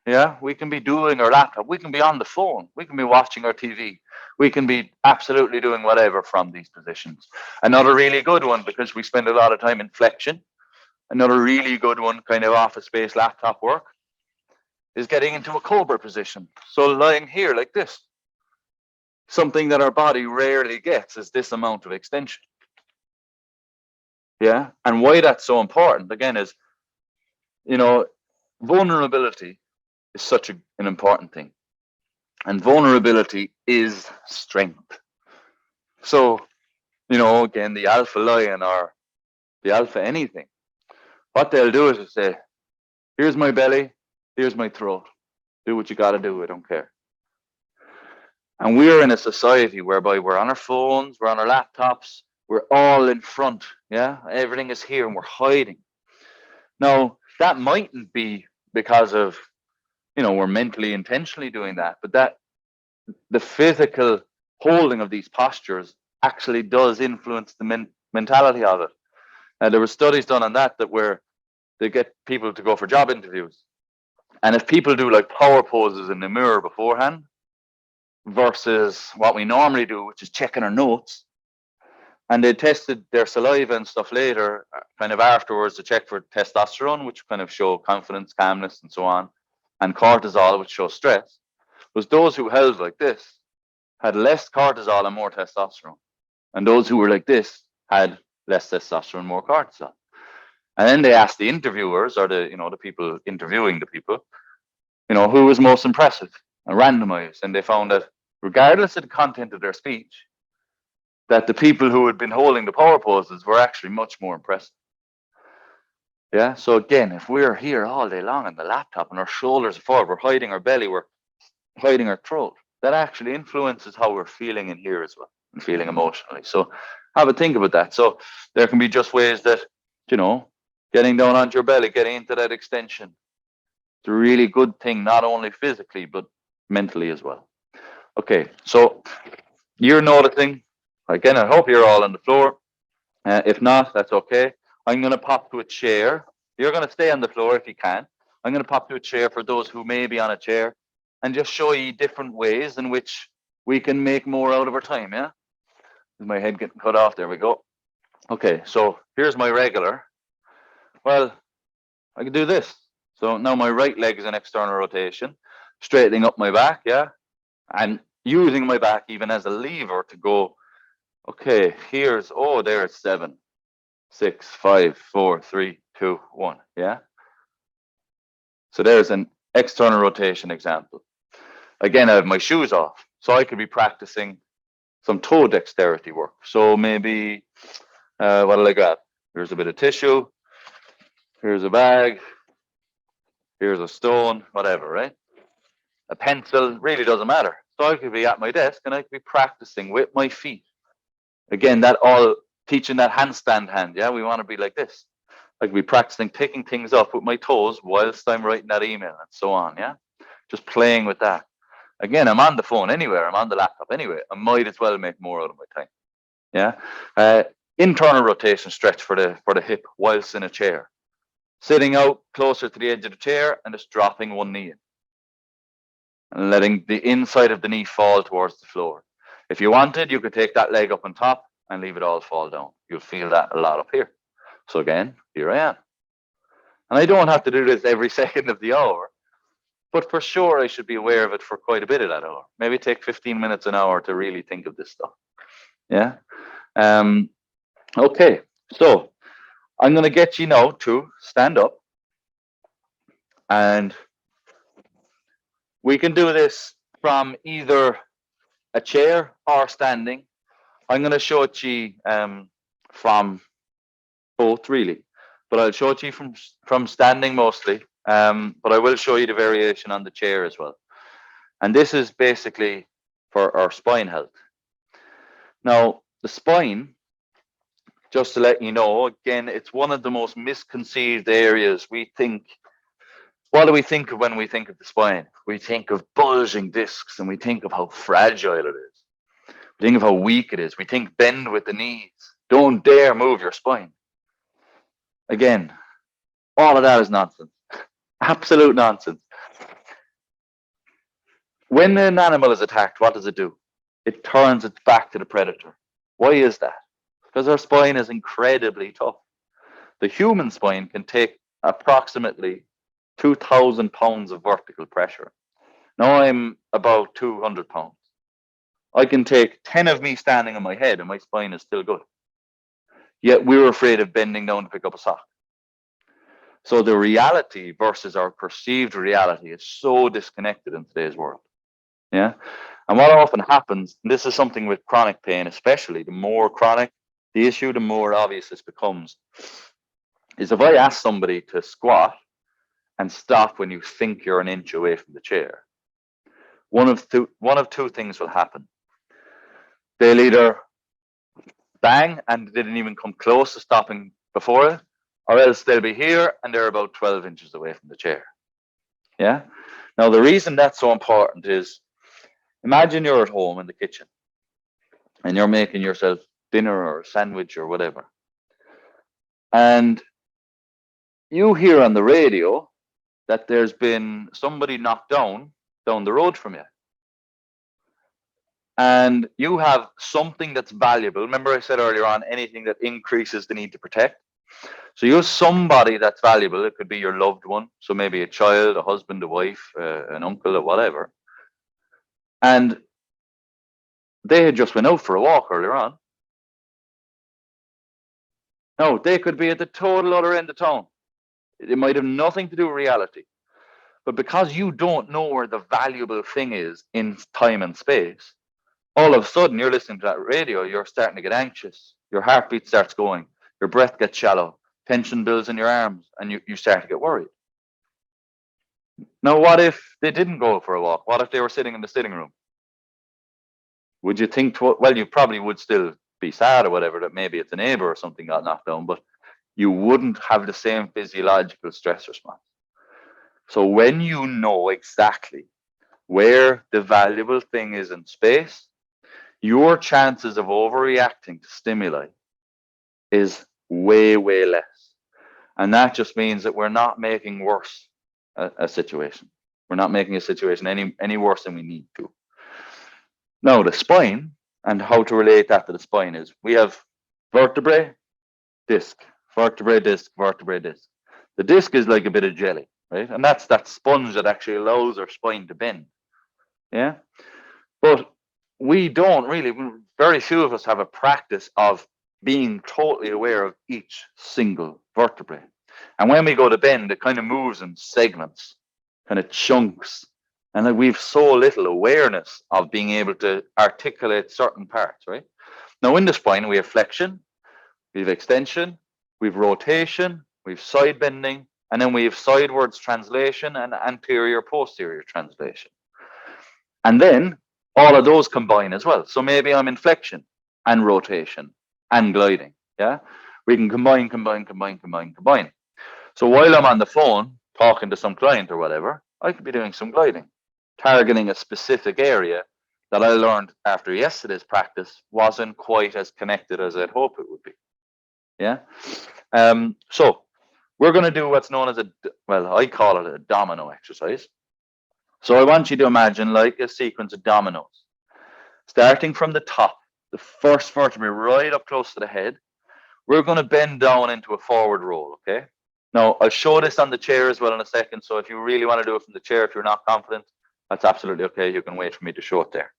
yeah, we can be doing our laptop, we can be on the phone, we can be watching our TV, we can be absolutely doing whatever from these positions. Another really good one, because we spend a lot of time in flexion, another really good one, kind of office space laptop work, is getting into a cobra position. So lying here like this. Something that our body rarely gets is this amount of extension. Yeah. And why that's so important, again, is, you know, vulnerability is such an important thing. And vulnerability is strength. So, you know, again, the alpha lion or the alpha anything, what they'll do is say, here's my belly, here's my throat. Do what you got to do. I don't care. And we're in a society whereby we're on our phones, we're on our laptops, we're all in front. Yeah. Everything is here and we're hiding. Now, that mightn't be because of, you know, we're mentally intentionally doing that, but that the physical holding of these postures actually does influence the mentality of it. And there were studies done on that where they get people to go for job interviews. And if people do like power poses in the mirror beforehand versus what we normally do, which is checking our notes, and they tested their saliva and stuff later, kind of afterwards, to check for testosterone, which kind of show confidence, calmness, and so on, and cortisol, which shows stress, was those who held like this had less cortisol and more testosterone. And those who were like this had less testosterone, more cortisol. And then they asked the interviewers, or the, you know, the people interviewing the people, you know, who was most impressive, and randomized. And they found that regardless of the content of their speech, that the people who had been holding the power poses were actually much more impressive. Yeah. So again, if we're here all day long on the laptop and our shoulders are forward, we're hiding our belly, we're hiding our throat, that actually influences how we're feeling in here as well, and feeling emotionally. So have a think about that. So there can be just ways that, you know, getting down onto your belly, getting into that extension, it's a really good thing, not only physically, but mentally as well. Okay. So you're noticing, again, I hope you're all on the floor. If not, that's okay. I'm going to pop to a chair. You're going to stay on the floor if you can. I'm going to pop to a chair for those who may be on a chair, and just show you different ways in which we can make more out of our time. Yeah. Is my head getting cut off? There we go. Okay. So here's my regular. Well, I can do this. So now my right leg is an external rotation, straightening up my back, yeah, and using my back even as a lever to go, okay, here's, oh, there it's 7, 6, 5, 4, 3, 2, 1, yeah. So there's an external rotation example. Again, I have my shoes off, so I could be practicing some toe dexterity work. So maybe, what do I got? Here's a bit of tissue. Here's a bag. Here's a stone, whatever, right? A pencil, really doesn't matter. So I could be at my desk and I could be practicing with my feet. Again, that all teaching that handstand hand. Yeah, we want to be like this. I could be practicing picking things up with my toes whilst I'm writing that email and so on. Yeah, just playing with that. Again, I'm on the phone anywhere. I'm on the laptop anyway. I might as well make more out of my time. Yeah. Internal rotation stretch for the hip whilst in a chair. Sitting out closer to the edge of the chair and just dropping one knee in. And letting the inside of the knee fall towards the floor. If you wanted, you could take that leg up on top and leave it all fall down. You'll feel that a lot up here. So again, here I am. And I don't have to do this every second of the hour, but for sure I should be aware of it for quite a bit of that hour. Maybe take 15 minutes an hour to really think of this stuff. Yeah. Okay, so I'm going to get you now to stand up, and we can do this from either a chair or standing. I'm going to show it to you from both, really, but I'll show it to you from standing mostly, but I will show you the variation on the chair as well. And this is basically for our spine health. Now, the spine, just to let you know, again, it's one of the most misconceived areas. We think, what do we think of when we think of the spine? We think of bulging discs and we think of how fragile it is. We think of how weak it is. We think bend with the knees. Don't dare move your spine. Again, all of that is nonsense. Absolute nonsense. When an animal is attacked, what does it do? It turns its back to the predator. Why is that? Because our spine is incredibly tough. The human spine can take approximately 2,000 pounds of vertical pressure. Now I'm about 200 pounds. I can take 10 of me standing on my head and my spine is still good. Yet we're afraid of bending down to pick up a sock. So the reality versus our perceived reality is so disconnected in today's world. Yeah. And what often happens, and this is something with chronic pain, especially the more chronic the issue, the more obvious this becomes, is if I ask somebody to squat and stop when you think you're an inch away from the chair, one of two things will happen. They'll either bang and they didn't even come close to stopping before it, or else they'll be here and they're about 12 inches away from the chair. Yeah. Now, the reason that's so important is, imagine you're at home in the kitchen and you're making yourself dinner or a sandwich or whatever. And you hear on the radio that there's been somebody knocked down the road from you. And you have something that's valuable. Remember I said earlier on, anything that increases the need to protect. So you have somebody that's valuable. It could be your loved one. So maybe a child, a husband, a wife, an uncle, or whatever. And they had just went out for a walk earlier on. No, they could be at the total other end of town. It might have nothing to do with reality. But because you don't know where the valuable thing is in time and space, all of a sudden you're listening to that radio, you're starting to get anxious. Your heartbeat starts going. Your breath gets shallow. Tension builds in your arms and you start to get worried. Now, what if they didn't go for a walk? What if they were sitting in the sitting room? Would you think, well, you probably would still be sad or whatever, that maybe it's a neighbor or something got knocked down, but you wouldn't have the same physiological stress response. So when you know exactly where the valuable thing is in space, your chances of overreacting to stimuli is way, way less. And that just means that we're not making worse a situation. We're not making a situation any worse than we need to. Now, the spine, and how to relate that to the spine, is we have vertebrae, disc, vertebrae, disc, vertebrae, disc. The disc is like a bit of jelly, right? And that's that sponge that actually allows our spine to bend. Yeah. But we don't really, very few of us have a practice of being totally aware of each single vertebrae. And when we go to bend, it kind of moves in segments, kind of chunks. And like we've so little awareness of being able to articulate certain parts, right? Now in the spine, we have flexion, we have extension, we have rotation, we have side bending, and then we have sidewards translation and anterior posterior translation. And then all of those combine as well. So maybe I'm in flexion and rotation and gliding. Yeah. We can combine. So while I'm on the phone talking to some client or whatever, I could be doing some gliding, targeting a specific area that I learned after yesterday's practice wasn't quite as connected as I'd hope it would be. Yeah. So we're going to do what's known as I call it a domino exercise. So I want you to imagine like a sequence of dominoes, starting from the top, the first vertebrae right up close to the head. We're going to bend down into a forward roll, okay? Now, I'll show this on the chair as well in a second, so if you really want to do it from the chair, if you're not confident, that's absolutely okay. You can wait for me to show it there.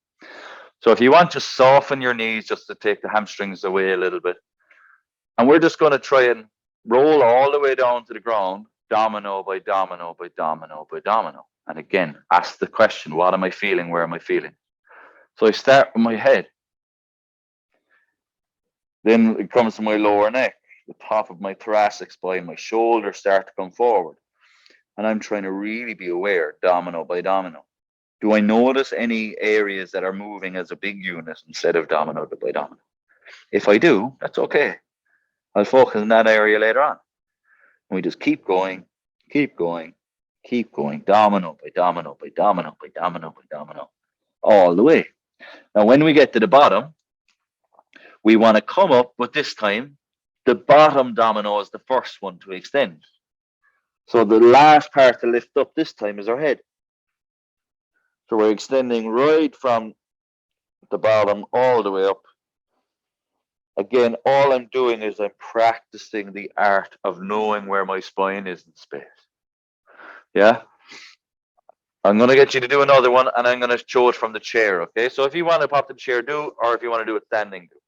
So if you want, just soften your knees just to take the hamstrings away a little bit. And we're just going to try and roll all the way down to the ground, domino by domino by domino by domino. And again, ask the question, what am I feeling? Where am I feeling? So I start with my head. Then it comes to my lower neck, the top of my thoracic spine, my shoulders start to come forward. And I'm trying to really be aware, domino by domino. Do I notice any areas that are moving as a big unit instead of domino by domino? If I do, that's okay. I'll focus on that area later on. And we just keep going, domino by domino by domino by domino by domino, all the way. Now, when we get to the bottom, we want to come up, but this time, the bottom domino is the first one to extend. So the last part to lift up this time is our head. So we're extending right from the bottom all the way up. Again, all I'm doing is I'm practicing the art of knowing where my spine is in space. Yeah. I'm going to get you to do another one, and I'm going to show it from the chair, okay? So if you want to pop the chair, do, or if you want to do it standing, do.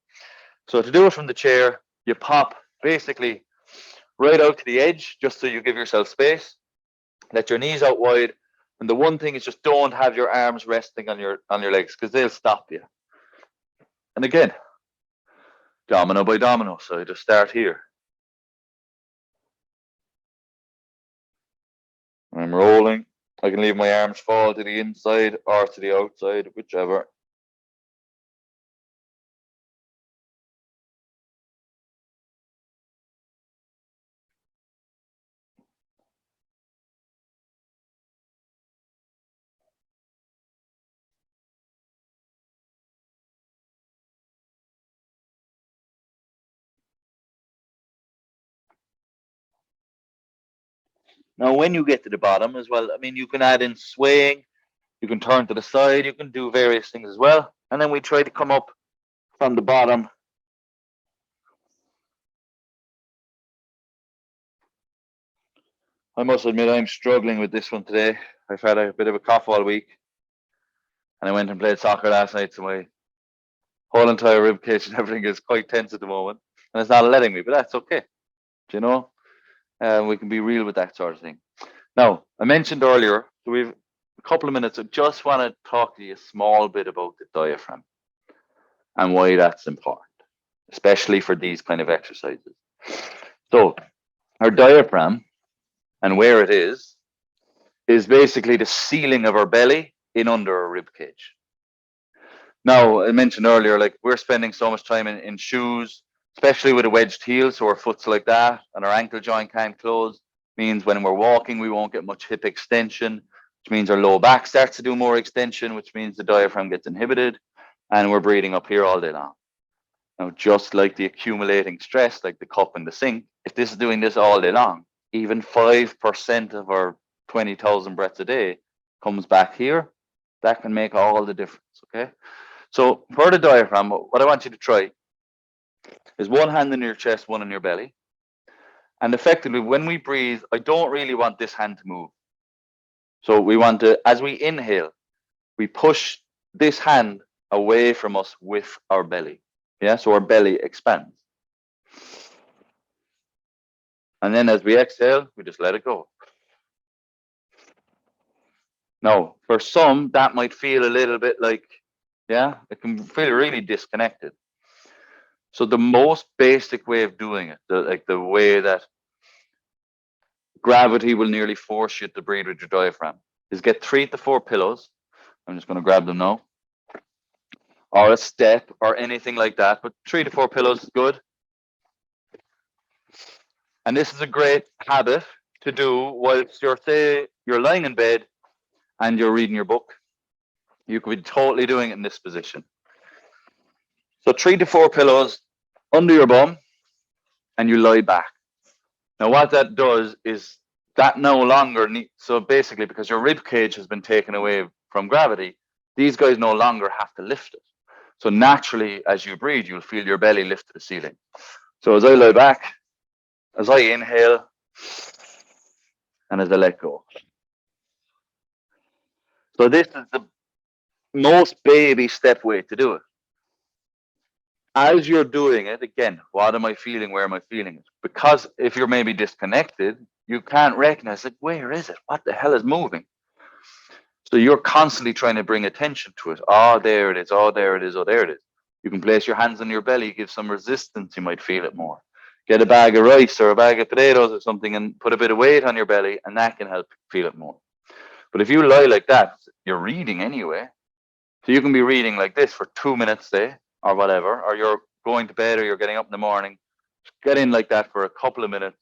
So to do it from the chair, you pop basically right out to the edge, just so you give yourself space. Let your knees out wide. And the one thing is just don't have your arms resting on your legs, because they'll stop you. And again, domino by domino. So you just start here. I'm rolling. I can leave my arms fall to the inside or to the outside, whichever. Now, when you get to the bottom as well, I mean, you can add in swaying, you can turn to the side, you can do various things as well. And then we try to come up from the bottom. I must admit, I'm struggling with this one today. I've had a bit of a cough all week. And I went and played soccer last night, so my whole entire rib cage and everything is quite tense at the moment. And it's not letting me, but that's okay. Do you know? We can be real with that sort of thing. Now, I mentioned earlier, so we've a couple of minutes. I just want to talk to you a small bit about the diaphragm and why that's important, especially for these kind of exercises. So, our diaphragm and where it is basically the ceiling of our belly in under our rib cage. Now, I mentioned earlier, like we're spending so much time in shoes, especially with a wedged heel, so our foot's like that, and our ankle joint can't close. Means when we're walking, we won't get much hip extension, which means our low back starts to do more extension, which means the diaphragm gets inhibited, and we're breathing up here all day long. Now, just like the accumulating stress, like the cup in the sink, if this is doing this all day long, even 5% of our 20,000 breaths a day comes back here. That can make all the difference, okay? So for the diaphragm, what I want you to try is one hand in your chest, one in your belly. And effectively, when we breathe, I don't really want this hand to move. So we want to, as we inhale, we push this hand away from us with our belly. Yeah, so our belly expands. And then as we exhale, we just let it go. Now, for some, that might feel a little bit like, yeah, it can feel really disconnected. So the most basic way of doing it, the way that gravity will nearly force you to breathe with your diaphragm, is get 3 to 4 pillows. I'm just going to grab them now. Or a step or anything like that, but 3 to 4 pillows is good. And this is a great habit to do whilst you're lying in bed and you're reading your book. You could be totally doing it in this position. So 3 to 4 pillows under your bum, and you lie back. Now what that does is that no longer so basically, because your rib cage has been taken away from gravity, these guys no longer have to lift it. So naturally, as you breathe, you'll feel your belly lift to the ceiling. So as I lie back, as I inhale, and as I let go. So this is the most baby step way to do it. As you're doing it, again, what am I feeling? Where am I feeling it? Because if you're maybe disconnected, you can't recognize, like, where is it? What the hell is moving? So you're constantly trying to bring attention to it. Oh, there it is. Oh, there it is. Oh, there it is. You can place your hands on your belly, give some resistance. You might feel it more. Get a bag of rice or a bag of potatoes or something and put a bit of weight on your belly, and that can help feel it more. But if you lie like that, you're reading anyway. So you can be reading like this for 2 minutes, say, or whatever, or you're going to bed or you're getting up in the morning. Just get in like that for a couple of minutes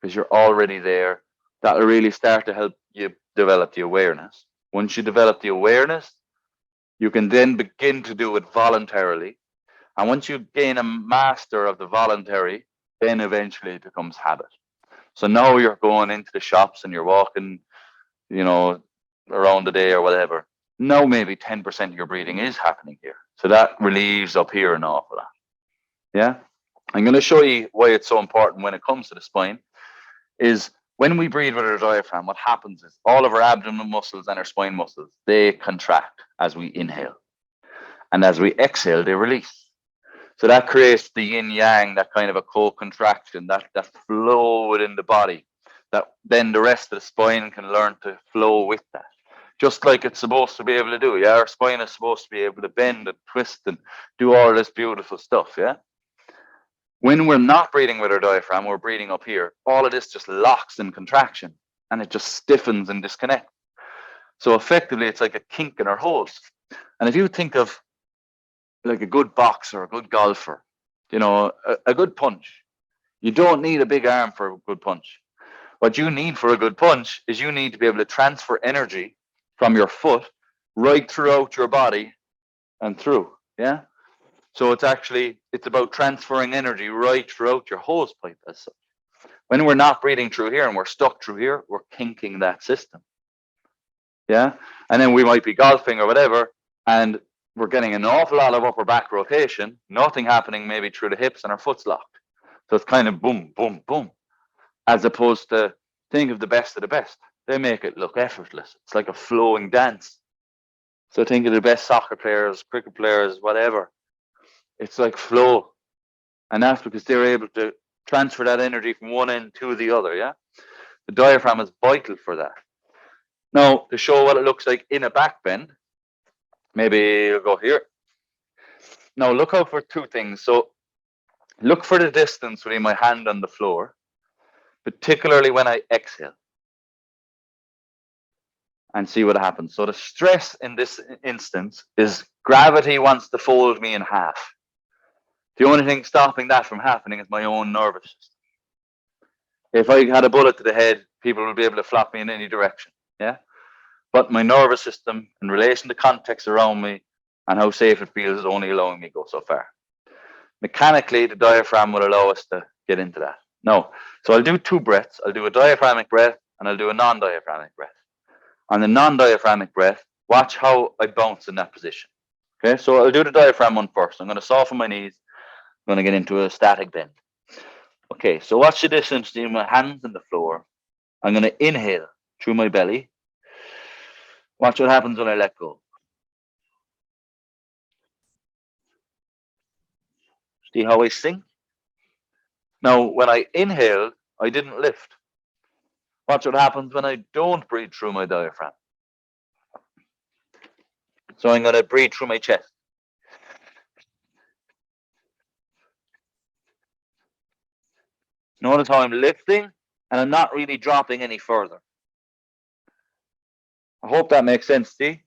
because you're already there. That'll really start to help you develop the awareness. Once you develop the awareness, you can then begin to do it voluntarily. And once you gain a master of the voluntary, then eventually it becomes habit. So now you're going into the shops and you're walking, around the day or whatever. Now maybe 10% of your breathing is happening here. So that relieves up here an awful lot. Yeah. I'm going to show you why it's so important when it comes to the spine is when we breathe with our diaphragm, what happens is all of our abdominal muscles and our spine muscles, they contract as we inhale. And as we exhale, they release. So that creates the yin yang, that kind of a co-contraction, that flow within the body, that then the rest of the spine can learn to flow with that. Just like it's supposed to be able to do. Yeah, our spine is supposed to be able to bend and twist and do all this beautiful stuff. Yeah. When we're not breathing with our diaphragm, we're breathing up here. All of this just locks in contraction and it just stiffens and disconnects. So effectively, it's like a kink in our holes. And if you think of like a good boxer, a good golfer, a good punch, you don't need a big arm for a good punch. What you need for a good punch is you need to be able to transfer energy from your foot right throughout your body and through. Yeah. So it's about transferring energy right throughout your hose pipe as such. When we're not breathing through here and we're stuck through here, we're kinking that system. Yeah. And then we might be golfing or whatever, and we're getting an awful lot of upper back rotation, nothing happening maybe through the hips, and our foot's locked. So it's kind of boom, boom, boom. As opposed to think of the best of the best. They make it look effortless. It's like a flowing dance. So think of the best soccer players, cricket players, whatever. It's like flow. And that's because they're able to transfer that energy from one end to the other, yeah? The diaphragm is vital for that. Now, to show what it looks like in a back bend, maybe you'll go here. Now, look out for 2 things. So look for the distance between my hand on the floor, particularly when I exhale. And see what happens. So the stress in this instance is gravity wants to fold me in half. The only thing stopping that from happening is my own nervous system. If I had a bullet to the head, people would be able to flop me in any direction. Yeah. But my nervous system, in relation to context around me and how safe it feels, is only allowing me to go so far. Mechanically, the diaphragm will allow us to get into that. No. So I'll do 2 breaths. I'll do a diaphragmic breath and I'll do a non-diaphragmic breath. On the non-diaphragmic breath, watch how I bounce in that position. Okay, so I'll do the diaphragm one first. I'm going to soften my knees. I'm going to get into a static bend. Okay, so watch the distance between my hands and the floor. I'm going to inhale through my belly. Watch what happens when I let go. See how I sink? Now, when I inhaled, I didn't lift. Watch what happens when I don't breathe through my diaphragm. So I'm going to breathe through my chest. Notice how I'm lifting and I'm not really dropping any further. I hope that makes sense, see?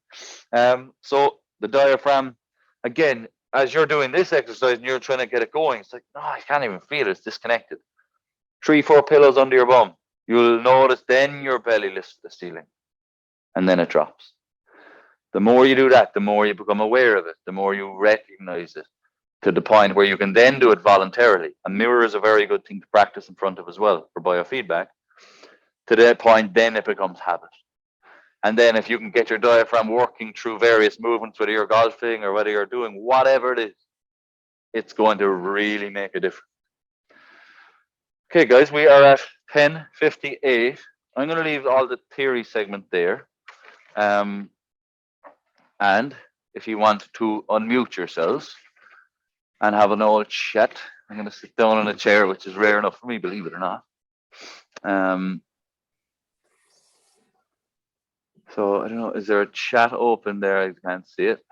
So the diaphragm, again, as you're doing this exercise and you're trying to get it going, it's like, no, I can't even feel it. It's disconnected. 3-4 pillows under your bum. You'll notice then your belly lifts to the ceiling and then it drops. The more you do that, the more you become aware of it, the more you recognize it, to the point where you can then do it voluntarily. A mirror is a very good thing to practice in front of as well for biofeedback. To that point, then it becomes habit. And then if you can get your diaphragm working through various movements, whether you're golfing or whether you're doing whatever it is, it's going to really make a difference. Okay, guys, we are at 10:58. I'm going to leave all the theory segment there. And if you want to unmute yourselves and have an old chat, I'm going to sit down in a chair, which is rare enough for me, believe it or not. So I don't know, is there a chat open there? I can't see it.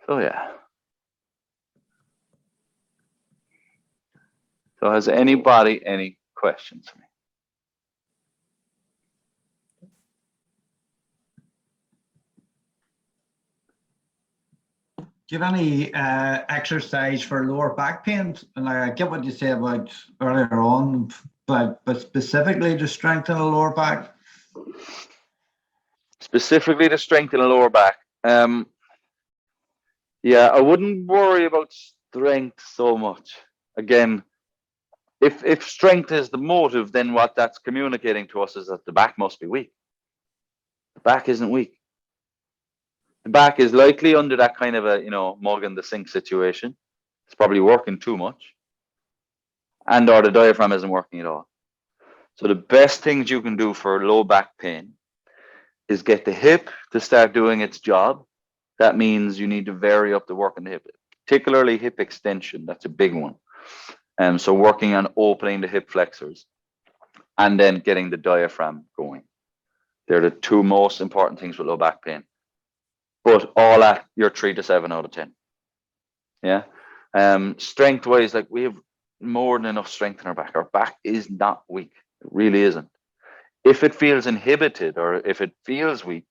So yeah. So has anybody any questions for me? Do you have any exercise for lower back pain? And I get what you say about earlier on, but specifically to strengthen the lower back? Specifically to strengthen the lower back. Yeah, I wouldn't worry about strength so much. Again, if strength is the motive, then what that's communicating to us is that the back must be weak. The back isn't weak. The back is likely under that kind of a, mug in the sink situation. It's probably working too much. And or the diaphragm isn't working at all. So the best things you can do for low back pain is get the hip to start doing its job. That means you need to vary up the work in the hip, particularly hip extension. That's a big one. So working on opening the hip flexors and then getting the diaphragm going. They're the two most important things with low back pain. But all at your 3 to 7 out of 10. Yeah. Strength wise, like we have more than enough strength in our back. Our back is not weak. It really isn't. If it feels inhibited or if it feels weak,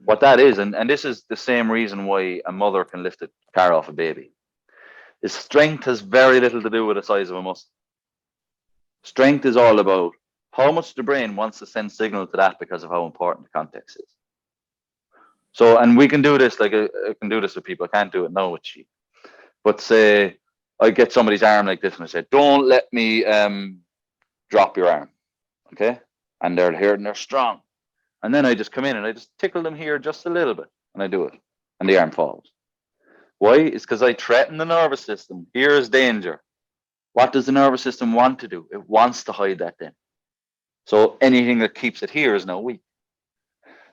what that is, and this is the same reason why a mother can lift a car off a baby, is strength has very little to do with the size of a muscle. Strength is all about how much the brain wants to send signal to that because of how important the context is. So, and we can do this, like I can do this with people. I can't do it now with she. But say I get somebody's arm like this and I say, don't let me drop your arm. Okay? And they're here and they're strong. And then I just come in and I just tickle them here just a little bit and I do it. And the arm falls. Why? It's because I threaten the nervous system. Here's danger. What does the nervous system want to do? It wants to hide that then. So anything that keeps it here is now weak.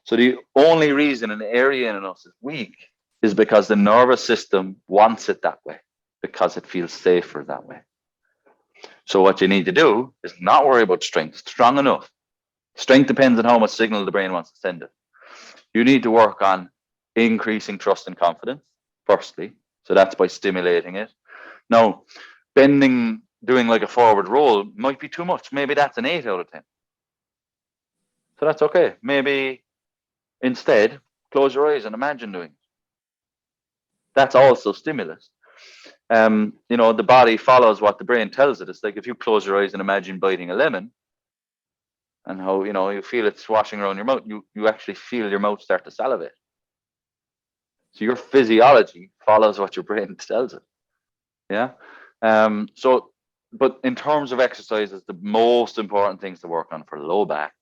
So the only reason an area in us is weak is because the nervous system wants it that way, because it feels safer that way. So what you need to do is not worry about strength. Strong enough. Strength depends on how much signal the brain wants to send it. You need to work on increasing trust and confidence, firstly. So that's by stimulating it. Now, bending, doing like a forward roll might be too much. Maybe that's an 8 out of 10. So that's okay. Maybe instead, close your eyes and imagine doing it. That's also stimulus. The body follows what the brain tells it. It's like if you close your eyes and imagine biting a lemon and how, you feel it swashing around your mouth, you actually feel your mouth start to salivate. So your physiology follows what your brain tells it. Yeah. But in terms of exercises, the most important things to work on for low back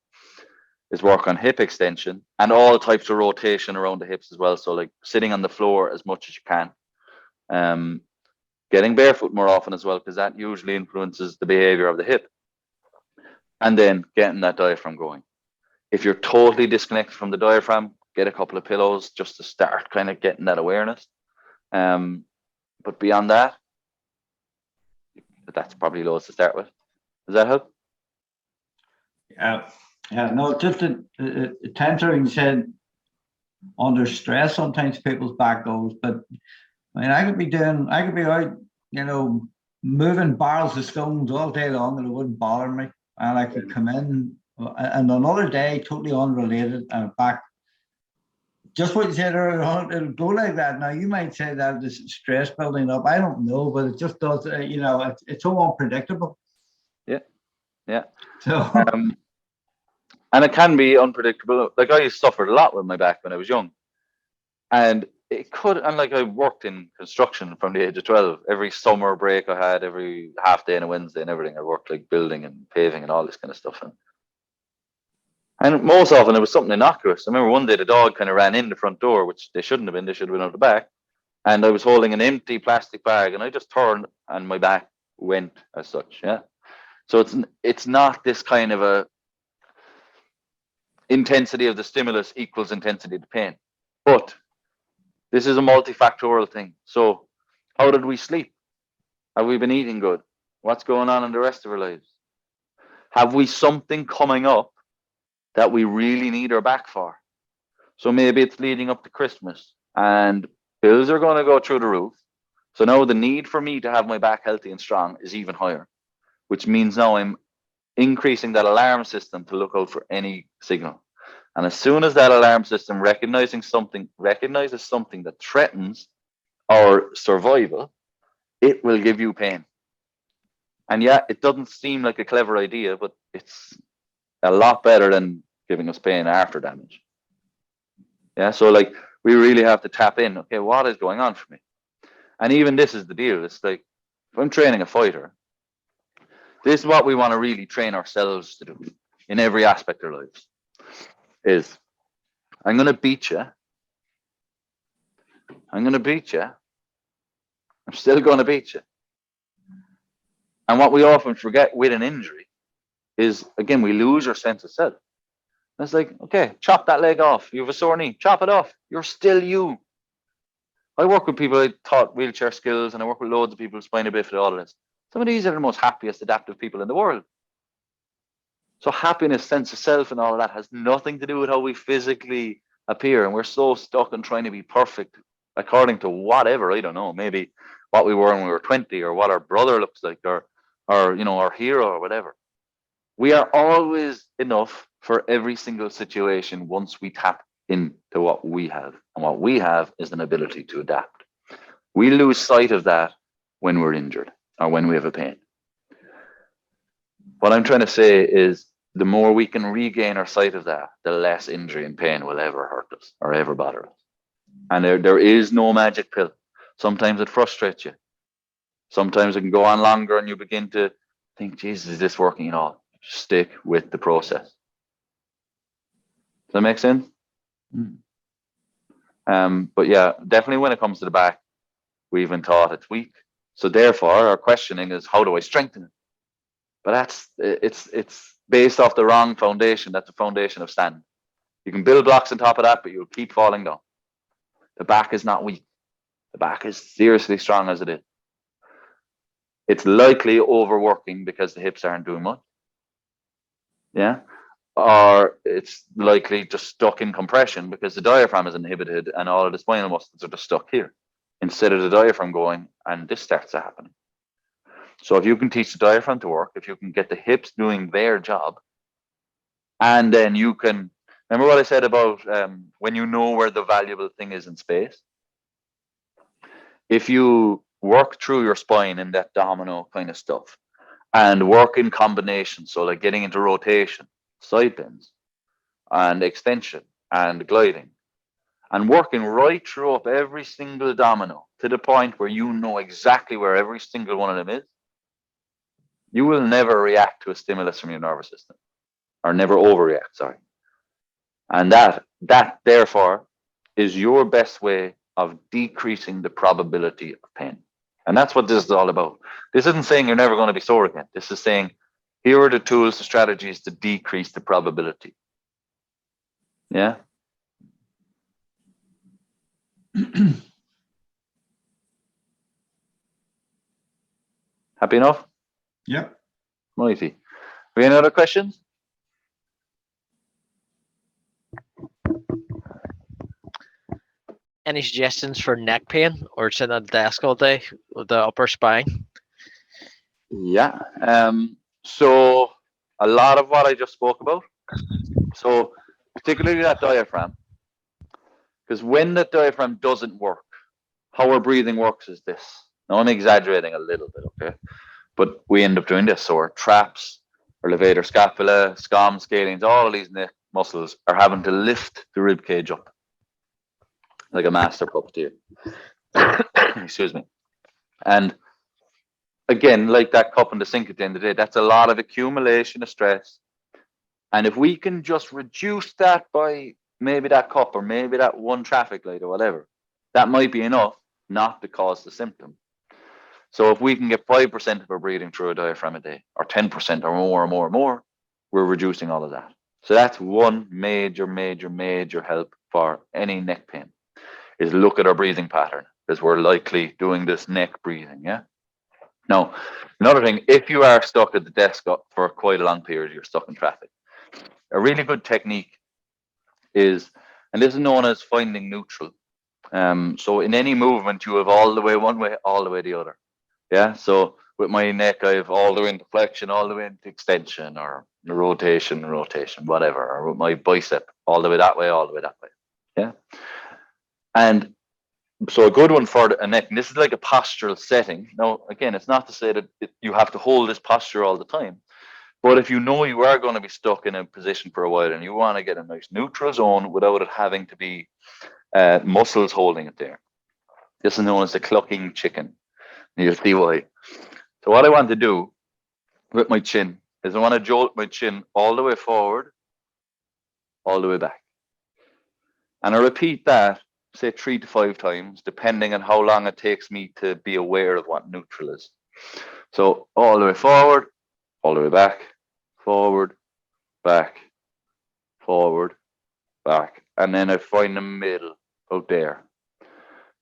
is work on hip extension and all types of rotation around the hips as well. So like sitting on the floor as much as you can. getting barefoot more often as well, because that usually influences the behavior of the hip, and then getting that diaphragm going. If you're totally disconnected from the diaphragm, get a couple of pillows just to start kind of getting that awareness. But beyond that, that's probably loads to start with. Does that help? Yeah, yeah. No, just tensoring said under stress, sometimes people's back goes. But I mean, I could be out, moving barrels of stones all day long, and it wouldn't bother me. And I could come in, and another day, totally unrelated, and back. Just what you said earlier, it'll go like that. Now, you might say that this stress building up. I don't know, but it just does. It's so unpredictable. Yeah, yeah. So. And it can be unpredictable. Like, I suffered a lot with my back when I was young, and like, I worked in construction from the age of 12. Every summer break I had, every half day and a Wednesday and everything, I worked like building and paving and all this kind of stuff. And most often it was something innocuous. I remember one day the dog kind of ran in the front door, which they shouldn't have been. They should have been out the back. And I was holding an empty plastic bag, and I just turned, and my back went as such. Yeah. So it's not this kind of a intensity of the stimulus equals intensity of the pain, but this is a multifactorial thing. So how did we sleep? Have we been eating good? What's going on in the rest of our lives? Have we something coming up that we really need our back for? So maybe it's leading up to Christmas and bills are going to go through the roof. So now the need for me to have my back healthy and strong is even higher, which means now I'm increasing that alarm system to look out for any signal. And as soon as that alarm system recognizes something that threatens our survival, it will give you pain. And yeah, it doesn't seem like a clever idea, but it's a lot better than giving us pain after damage. Yeah, so like, we really have to tap in. Okay, what is going on for me? And even this is the deal. It's like, if I'm training a fighter, this is what we want to really train ourselves to do in every aspect of our lives. Is I'm going to beat you. I'm going to beat you. I'm still going to beat you. And what we often forget with an injury is, again, we lose our sense of self. And it's like, okay, chop that leg off. You have a sore knee, chop it off. You're still you. I work with people I taught wheelchair skills, and I work with loads of people, spina bifida, all of this. Some of these are the most happiest, adaptive people in the world. So happiness, sense of self, and all of that has nothing to do with how we physically appear. And we're so stuck on trying to be perfect according to whatever, I don't know, maybe what we were when we were 20, or what our brother looks like, or our hero, or whatever. We are always enough for every single situation once we tap into what we have. And what we have is an ability to adapt. We lose sight of that when we're injured or when we have a pain. What I'm trying to say is, the more we can regain our sight of that, the less injury and pain will ever hurt us or ever bother us. And there is no magic pill. Sometimes it frustrates you. Sometimes it can go on longer and you begin to think, Jesus, is this working at all? Stick with the process. Does that make sense? But yeah, definitely when it comes to the back, we've been taught it's weak. So therefore, our questioning is, how do I strengthen it? But it's based off the wrong foundation. That's a foundation of sand. You can build blocks on top of that, but you'll keep falling down. The back is not weak. The back is seriously strong as it is. It's likely overworking because the hips aren't doing much. Yeah. Or it's likely just stuck in compression because the diaphragm is inhibited and all of the spinal muscles are just stuck here instead of the diaphragm going, and this starts to happen. So if you can teach the diaphragm to work, if you can get the hips doing their job, and then you can, remember what I said about when you know where the valuable thing is in space? If you work through your spine in that domino kind of stuff and work in combination, so like getting into rotation, side bends, and extension, and gliding, and working right through up every single domino to the point where you know exactly where every single one of them is, you will never react to a stimulus from your nervous system, or never overreact, sorry. And that therefore is your best way of decreasing the probability of pain. And that's what this is all about. This isn't saying you're never going to be sore again. This is saying, here are the tools, the strategies to decrease the probability. Yeah. Happy enough? Yep. Mighty. Any other questions? Any suggestions for neck pain or sitting at the desk all day with the upper spine? Yeah. So a lot of what I just spoke about. So particularly that diaphragm, because when the diaphragm doesn't work, how our breathing works is this. Now I'm exaggerating a little bit, okay? But we end up doing this. So our traps, our levator scapula, scom, scalenes, all of these neck muscles are having to lift the rib cage up like a master puppeteer. Excuse me. And again, like that cup in the sink at the end of the day, that's a lot of accumulation of stress. And if we can just reduce that by maybe that cup or maybe that one traffic light or whatever, that might be enough not to cause the symptom. So if we can get 5% of our breathing through a diaphragm a day, or 10% or more, we're reducing all of that. So that's one major help for any neck pain, is look at our breathing pattern, because we're likely doing this neck breathing, yeah? Now, another thing, if you are stuck at the desk for quite a long period, you're stuck in traffic, a really good technique is, and this is known as finding neutral. So in any movement, you have all the way one way, all the way the other. Yeah. So with my neck, I have all the way into flexion, all the way into extension, or rotation, whatever. Or with my bicep, all the way that way, all the way that way. Yeah. And so a good one for a neck, and this is like a postural setting. Now, again, it's not to say that you have to hold this posture all the time. But if you know you are going to be stuck in a position for a while and you want to get a nice neutral zone without it having to be muscles holding it there, this is known as the clucking chicken. You'll see why. So what I want to do with my chin is I want to jolt my chin all the way forward, all the way back. And I repeat that, say 3 to 5 times, depending on how long it takes me to be aware of what neutral is. So all the way forward, all the way back, forward, back, forward, back. And then I find the middle out there.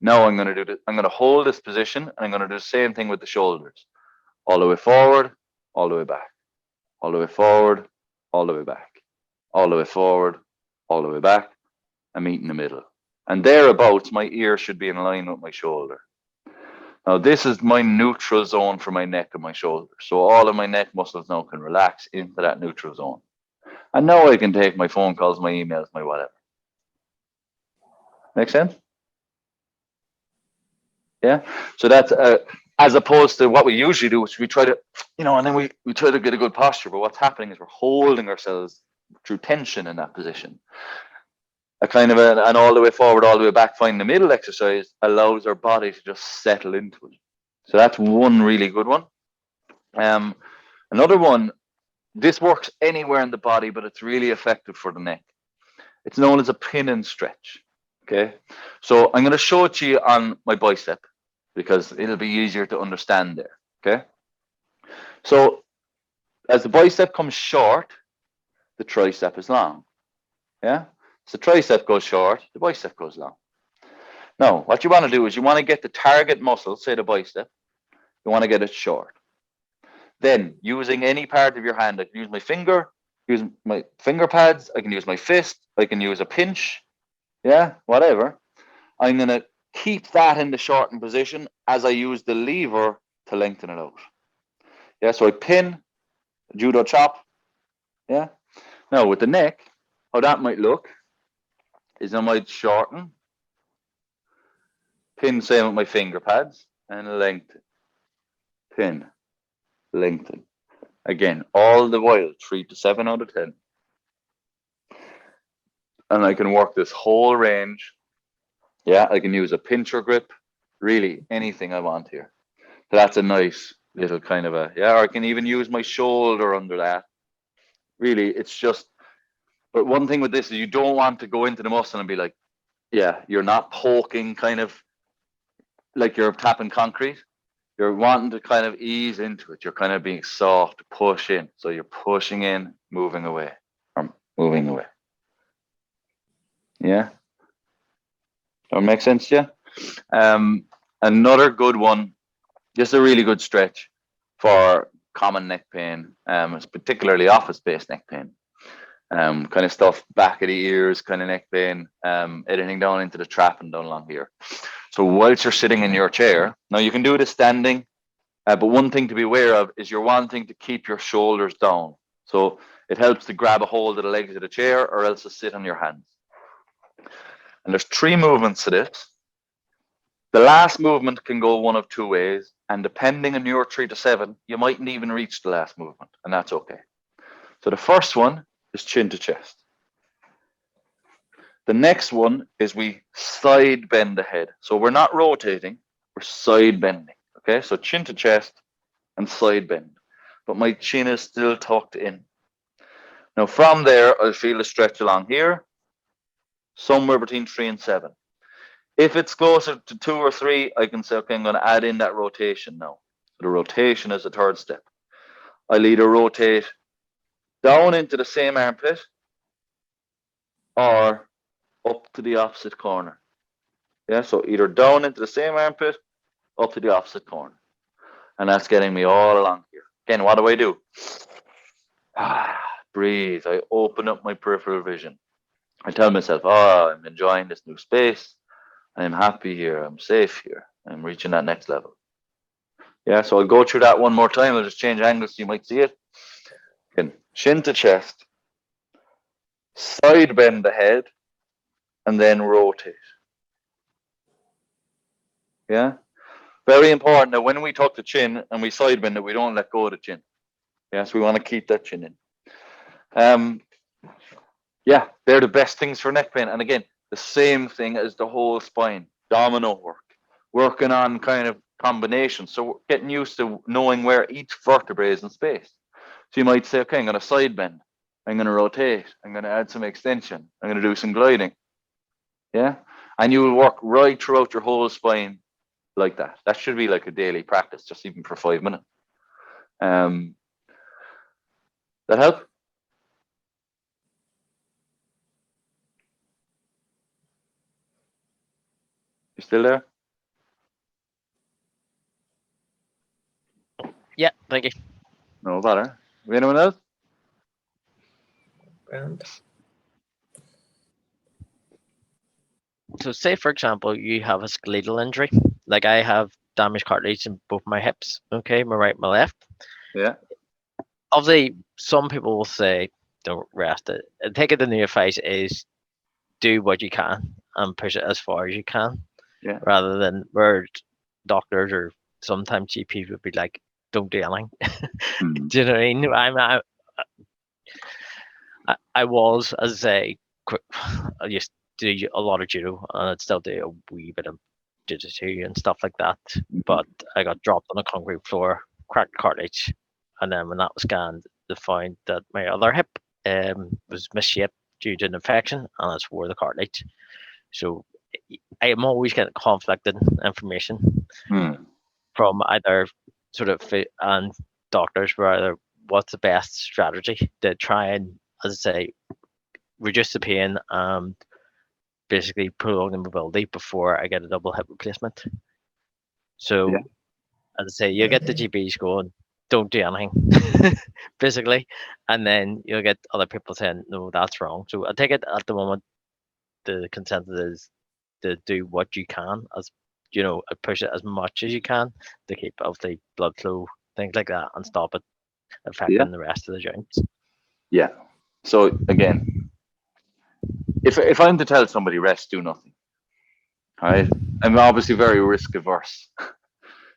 Now I'm going to do this. I'm going to hold this position and I'm going to do the same thing with the shoulders. All the way forward, all the way back, all the way forward, all the way back, all the way forward, all the way back. I meet in the middle. And thereabouts, my ear should be in line with my shoulder. Now, this is my neutral zone for my neck and my shoulder. So all of my neck muscles now can relax into that neutral zone. And now I can take my phone calls, my emails, my whatever. Make sense? Yeah. So that's as opposed to what we usually do, which we try to, and then we try to get a good posture. But what's happening is we're holding ourselves through tension in that position. A kind of an all the way forward, all the way back, find the middle exercise allows our body to just settle into it. So that's one really good one. Another one, this works anywhere in the body, but it's really effective for the neck. It's known as a pin and stretch. Okay. So I'm going to show it to you on my bicep because it'll be easier to understand there. Okay. So as the bicep comes short, the tricep is long. Yeah. So the tricep goes short, the bicep goes long. Now, what you want to do is you want to get the target muscle, say the bicep, you want to get it short. Then, using any part of your hand, I can use my finger, use my finger pads, I can use my fist, I can use a pinch, yeah, whatever. I'm going to keep that in the shortened position as I use the lever to lengthen it out. Yeah, so I pin, judo chop, yeah. Now, with the neck, how that might look is I might shorten, pin same with my finger pads, and lengthen, pin, lengthen. Again, all the while, 3 to 7 out of 10. And I can work this whole range. Yeah, I can use a pincher grip, really anything I want here. So that's a nice little kind of or I can even use my shoulder under that. Really, it's just, but one thing with this is you don't want to go into the muscle and be like, yeah, you're not poking kind of like you're tapping concrete. you're wanting to kind of ease into it. You're kind of being soft, push in. So you're pushing in, moving away, or moving away. Yeah. That makes sense, yeah. Another good one, just a really good stretch for common neck pain, is particularly office-based neck pain. Kind of stuff back of the ears, kind of neck pain, anything down into the trap and down along here. So whilst you're sitting in your chair, now you can do this standing, but one thing to be aware of is you're wanting to keep your shoulders down. So it helps to grab a hold of the legs of the chair or else to sit on your hands. And there's 3 movements to this. The last movement can go one of 2 ways, and depending on your 3 to 7, you mightn't even reach the last movement, and that's okay. So the first one is chin to chest. The next one is we side bend the head. So we're not rotating, we're side bending. Okay, so chin to chest and side bend, but my chin is still tucked in. Now from there, I'll feel a stretch along here, somewhere between 3 and 7. If it's closer to 2 or 3, I can say, okay, I'm going to add in that rotation now. So the rotation is the 3rd step. I'll either rotate down into the same armpit or up to the opposite corner. Yeah, so either down into the same armpit, up to the opposite corner. And that's getting me all along here. Again, what do? Breathe. I open up my peripheral vision. I tell myself, oh, I'm enjoying this new space. I'm happy here. I'm safe here. I'm reaching that next level. Yeah, so I'll go through that one more time. I'll just change angles so you might see it. Again, chin to chest, side bend the head, and then rotate. Yeah, very important that when we tuck the chin and we side bend it, we don't let go of the chin. Yeah, so we want to keep that chin in. Yeah, they're the best things for neck pain. And again, the same thing as the whole spine, domino work, working on kind of combinations. So we're getting used to knowing where each vertebrae is in space. So you might say, okay, I'm going to side bend. I'm going to rotate. I'm going to add some extension. I'm going to do some gliding. Yeah. And you will work right throughout your whole spine like that. That should be like a daily practice, just even for 5 minutes. That help? You still there? Yeah, thank you. No bother. Anyone else? Grand. So say, for example, you have a skeletal injury. Like I have damaged cartilage in both my hips, okay, my right, my left. Yeah. Obviously, some people will say, don't rest it. I take it the new advice is do what you can and push it as far as you can. Yeah. Rather than where doctors or sometimes GPs would be like, don't do anything. Do you know what I mean? I was, as I say, I used to do a lot of judo and I'd still do a wee bit of jiu-jitsu and stuff like that. But I got dropped on a concrete floor, cracked cartilage, and then when that was scanned, they found that my other hip was misshaped due to an infection, and it's wore the cartilage. So I am always getting conflicted information from either sort of and doctors for either what's the best strategy to try and, as I say, reduce the pain and basically prolong the mobility before I get a double hip replacement. So, Yeah. as I say, you get the GPs going, don't do anything, basically, and then you'll get other people saying, no, that's wrong. So I take it at the moment, the consensus is to do what you can, as you know, push it as much as you can to keep obviously blood flow, things like that, and stop it affecting the rest of the joints. Yeah. So again, if I'm to tell somebody rest, do nothing. All right. I'm obviously very risk averse.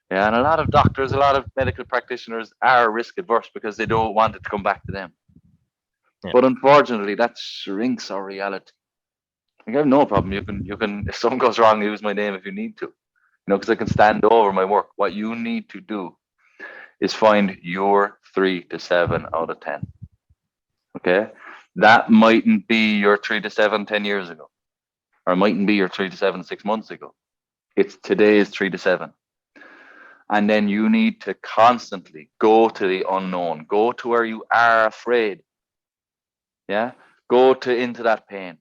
Yeah, and a lot of doctors, a lot of medical practitioners are risk averse because they don't want it to come back to them. Yeah. But unfortunately, that shrinks our reality. I have no problem. You can if something goes wrong, use my name if you need to. You know, because I can stand over my work. What you need to do is find your 3 to 7 out of 10. Okay, that mightn't be your 3 to 7 10 years ago, or it mightn't be your 3 to 7 6 months ago. It's today's 3 to 7. And then you need to constantly go to the unknown, go to where you are afraid. Yeah. Go into that pain,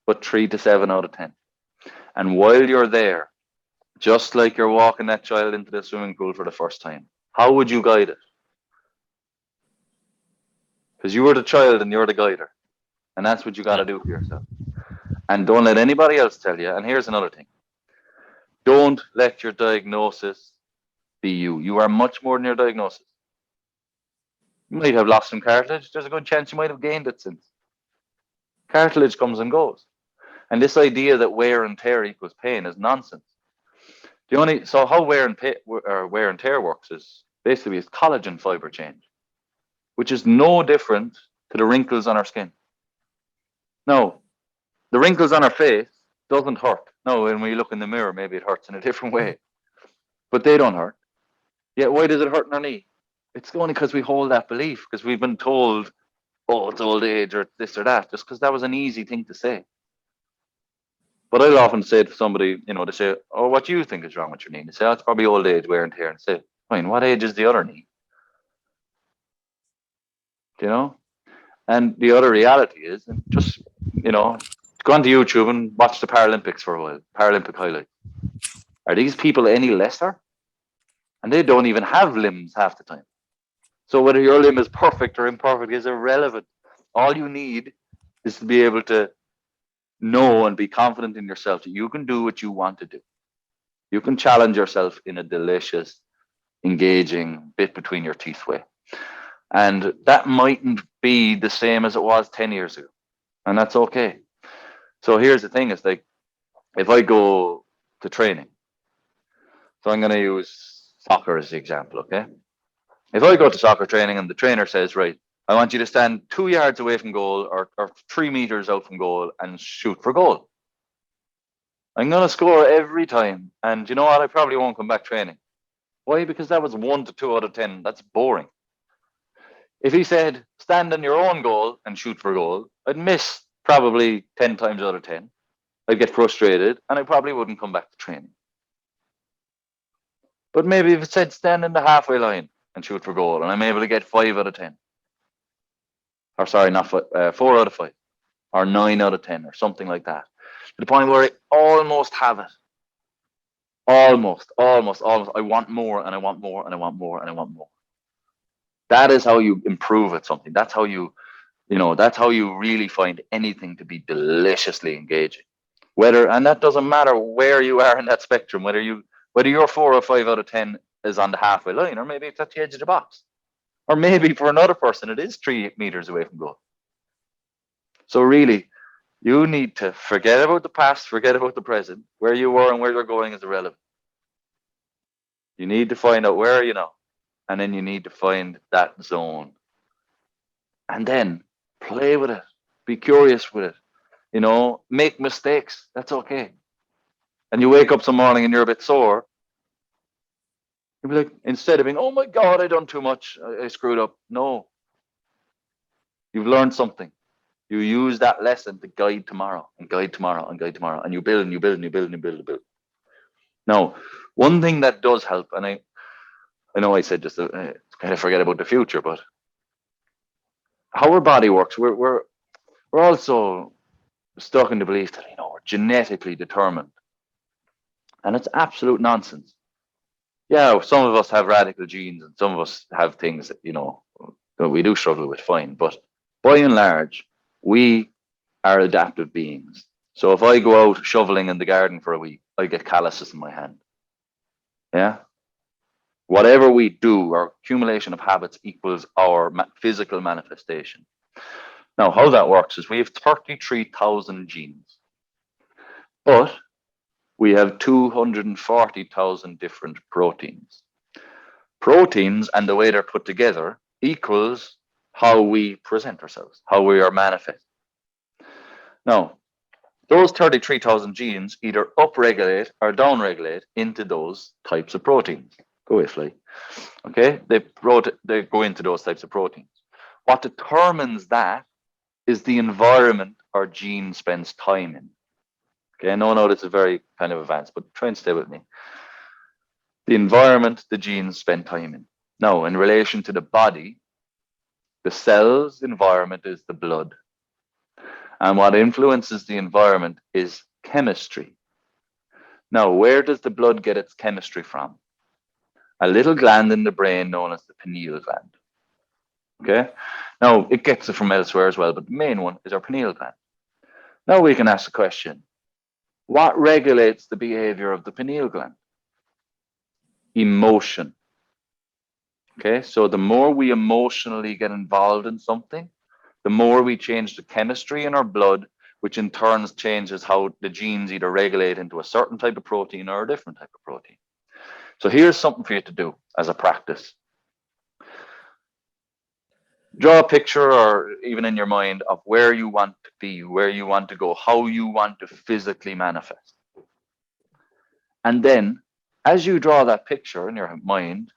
but 3 to 7 out of 10. And while you're there, just like you're walking that child into the swimming pool for the first time, how would you guide it? Because you were the child and you're the guider. And that's what you got to do for yourself. And don't let anybody else tell you. And here's another thing. Don't let your diagnosis be you. You are much more than your diagnosis. You might have lost some cartilage. There's a good chance you might have gained it since. Cartilage comes and goes. And this idea that wear and tear equals pain is nonsense. So how wear and tear works is basically it's collagen fiber change, which is no different to the wrinkles on our skin. No, the wrinkles on our face doesn't hurt. No, when we look in the mirror, maybe it hurts in a different way, but they don't hurt. Yet why does it hurt in our knee? It's only because we hold that belief, because we've been told, oh, it's old age or this or that, just because that was an easy thing to say. But I'll often say to somebody, they say, oh, what do you think is wrong with your knee? They say, oh, it's probably old age, wear and tear. And I say, fine, what age is the other knee? And the other reality is, just, go onto YouTube and watch the Paralympics for a while, Paralympic highlights. Are these people any lesser? And they don't even have limbs half the time. So whether your limb is perfect or imperfect is irrelevant. All you need is to be able to know and be confident in yourself that you can do what you want to do. You can challenge yourself in a delicious, engaging, bit between your teeth way. And that mightn't be the same as it was 10 years ago. And that's okay. So here's the thing, is like, if I go to training, so I'm going to use soccer as the example, okay? If I go to soccer training and the trainer says, right, I want you to stand 2 yards away from goal or 3 meters out from goal and shoot for goal. I'm going to score every time. And you know what? I probably won't come back training. Why? Because that was 1 to 2 out of 10. That's boring. If he said, stand on your own goal and shoot for goal, I'd miss probably 10 times out of 10. I'd get frustrated and I probably wouldn't come back to training. But maybe if it said, stand in the halfway line and shoot for goal, and I'm able to get 5 out of 10. Or sorry, not 4 out of 5. Or 9 out of 10 or something like that. To the point where I almost have it. Almost. I want more and I want more and I want more and I want more. That is how you improve at something. That's how that's how you really find anything to be deliciously engaging. And that doesn't matter where you are in that spectrum, whether your 4 or 5 out of 10 is on the halfway line, or maybe it's at the edge of the box. Or maybe for another person, it is 3 meters away from goal. So really, you need to forget about the past, forget about the present. Where you were and where you're going is irrelevant. You need to find out where you know, and then you need to find that zone. And then play with it. Be curious with it. Make mistakes. That's okay. And you wake up some morning and you're a bit sore. You'll be like, instead of being, oh my God, I done too much. I screwed up. No. You've learned something. You use that lesson to guide tomorrow and guide tomorrow and guide tomorrow. And you build and you build and you build and you build and build. Now, one thing that does help, and I know I said just to kind of forget about the future, but how our body works, we're also stuck in the belief that we're genetically determined, and it's absolute nonsense. Yeah, some of us have radical genes, and some of us have things that that we do struggle with. Fine, but by and large, we are adaptive beings. So if I go out shoveling in the garden for a week, I get calluses in my hand. Yeah. Whatever we do, our accumulation of habits equals our physical manifestation. Now, how that works is we have 33,000 genes, but we have 240,000 different proteins. Proteins and the way they're put together equals how we present ourselves, how we are manifest. Now, those 33,000 genes either upregulate or downregulate into those types of proteins. Go away, fly. Okay, they go into those types of proteins. What determines that is the environment our gene spends time in. Okay, I know this is very kind of advanced, but try and stay with me. The environment the genes spend time in. Now, in relation to the body, the cell's environment is the blood. And what influences the environment is chemistry. Now, where does the blood get its chemistry from? A little gland in the brain known as the pineal gland. Okay? Now, it gets it from elsewhere as well, but the main one is our pineal gland. Now we can ask the question, what regulates the behavior of the pineal gland? Emotion. Okay, so the more we emotionally get involved in something, the more we change the chemistry in our blood, which in turn changes how the genes either regulate into a certain type of protein or a different type of protein. So here's something for you to do as a practice. Draw a picture, or even in your mind, of where you want to be, where you want to go, how you want to physically manifest. And then, as you draw that picture in your mind,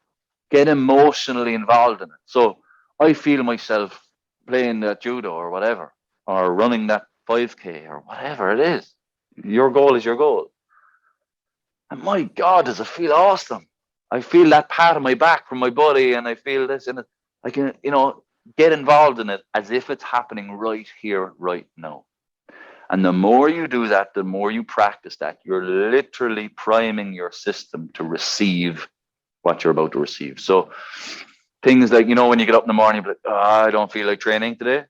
get emotionally involved in it. So I feel myself playing that judo or whatever, or running that 5K or whatever it is. Your goal is your goal. And my God, does it feel awesome? I feel that part of my back from my body, and I feel this, and I can, get involved in it as if it's happening right here, right now. And the more you do that, the more you practice that, you're literally priming your system to receive what you're about to receive. So things like, when you get up in the morning, you're like, oh, I don't feel like training today.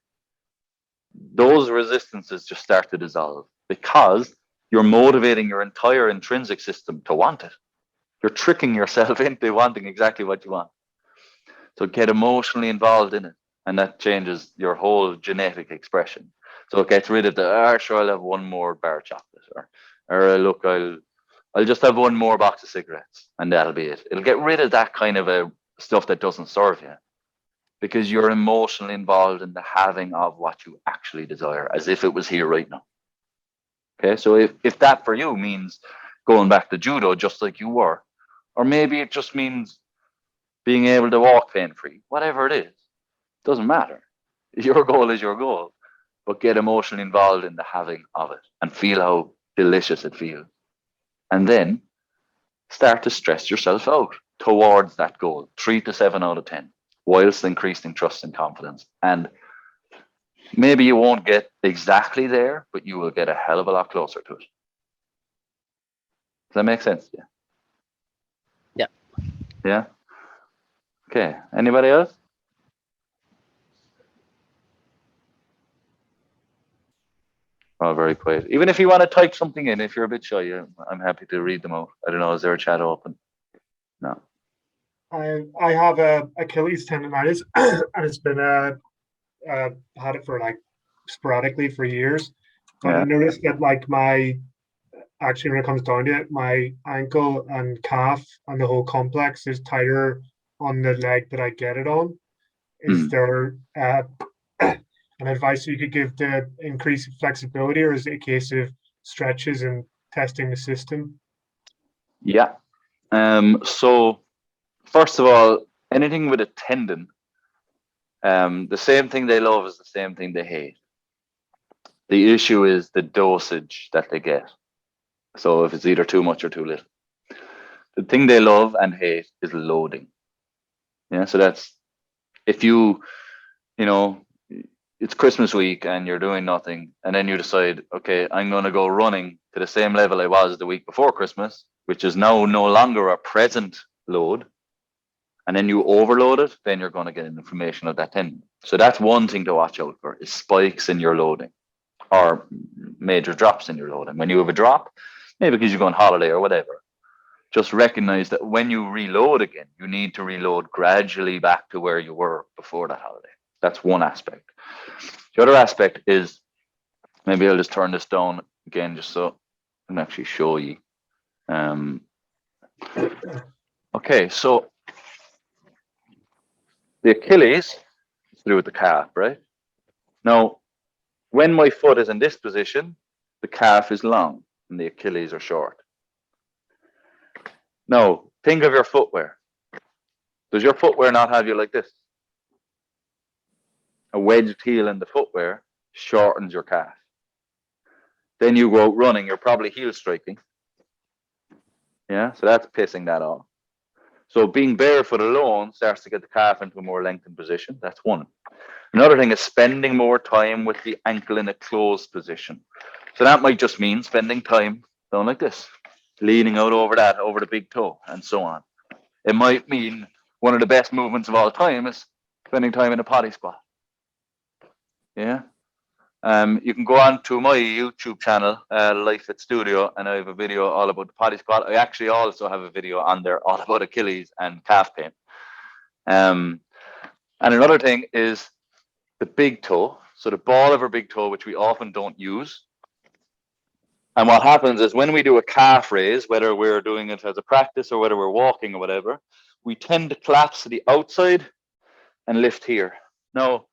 Those resistances just start to dissolve because you're motivating your entire intrinsic system to want it. You're tricking yourself into wanting exactly what you want. So get emotionally involved in it. And that changes your whole genetic expression. So it gets rid of the, sure, I'll have one more bar of chocolate, or look, I'll just have one more box of cigarettes, and that'll be it. It'll get rid of that kind of stuff that doesn't serve you, because you're emotionally involved in the having of what you actually desire, as if it was here right now. Okay, so if that for you means going back to judo just like you were, or maybe it just means being able to walk pain-free, whatever it is, doesn't matter. Your goal is your goal, but get emotionally involved in the having of it and feel how delicious it feels. And then start to stress yourself out towards that goal, 3 to 7 out of 10, whilst increasing trust and confidence. And maybe you won't get exactly there, but you will get a hell of a lot closer to it. Does that make sense? Yeah. Yeah? Okay. Anybody else? Oh, very quiet. Even if you want to type something in, if you're a bit shy, I'm happy to read them out. I don't know, is there a chat open? No. I have a Achilles tendonitis, and it's been had it for like sporadically for years. But Yeah. I noticed that actually when it comes down to it, my ankle and calf and the whole complex is tighter on the leg that I get it on. Is there an advice you could give to increase flexibility, or is it a case of stretches and testing the system? Yeah. So first of all, anything with a tendon, the same thing they love is the same thing they hate. The issue is the dosage that they get. So if it's either too much or too little. The thing they love and hate is loading. Yeah. So that's if it's Christmas week and you're doing nothing, and then you decide, okay, I'm going to go running to the same level I was the week before Christmas, which is now no longer a present load, and then you overload it, then you're going to get an inflammation of that tendon. So that's one thing to watch out for, is spikes in your loading or major drops in your loading. When you have a drop, maybe because you go on holiday or whatever, just recognize that when you reload again, you need to reload gradually back to where you were before that holiday. That's one aspect. The other aspect is, maybe I'll just turn this down again just so I can actually show you. Okay, so the Achilles is to do with the calf, right? Now, when my foot is in this position, the calf is long and the Achilles are short. Now, think of your footwear. Does your footwear not have you like this? A wedged heel in the footwear shortens your calf. Then you go out running, you're probably heel striking. Yeah, so that's pissing that off. So being barefoot alone starts to get the calf into a more lengthened position. That's one. Another thing is spending more time with the ankle in a closed position. So that might just mean spending time down like this, leaning out over that, over the big toe, and so on. It might mean one of the best movements of all time is spending time in a potty spot. Yeah. You can go on to my YouTube channel, Life at Studio, and I have a video all about the potty spot. I actually also have a video on there all about Achilles and calf pain. And another thing is the big toe. So the ball of our big toe, which we often don't use. And what happens is when we do a calf raise, whether we're doing it as a practice or whether we're walking or whatever, we tend to collapse to the outside and lift here. Now,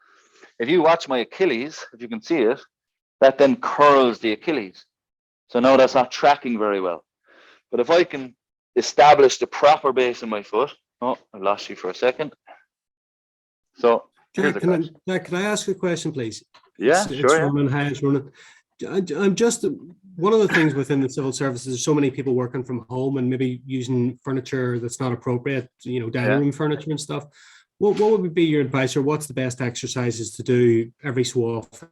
if you watch my Achilles, if you can see it, that then curls the Achilles. So now that's not tracking very well. But if I can establish the proper base in my foot, oh, I lost you for a second. So Jack, can I ask a question, please? Yeah, it's sure. Running, hi, it's running. I'm just, one of the things within the civil services, there's so many people working from home and maybe using furniture that's not appropriate, you know, dining room furniture and stuff. What would be your advice, or what's the best exercises to do every so often,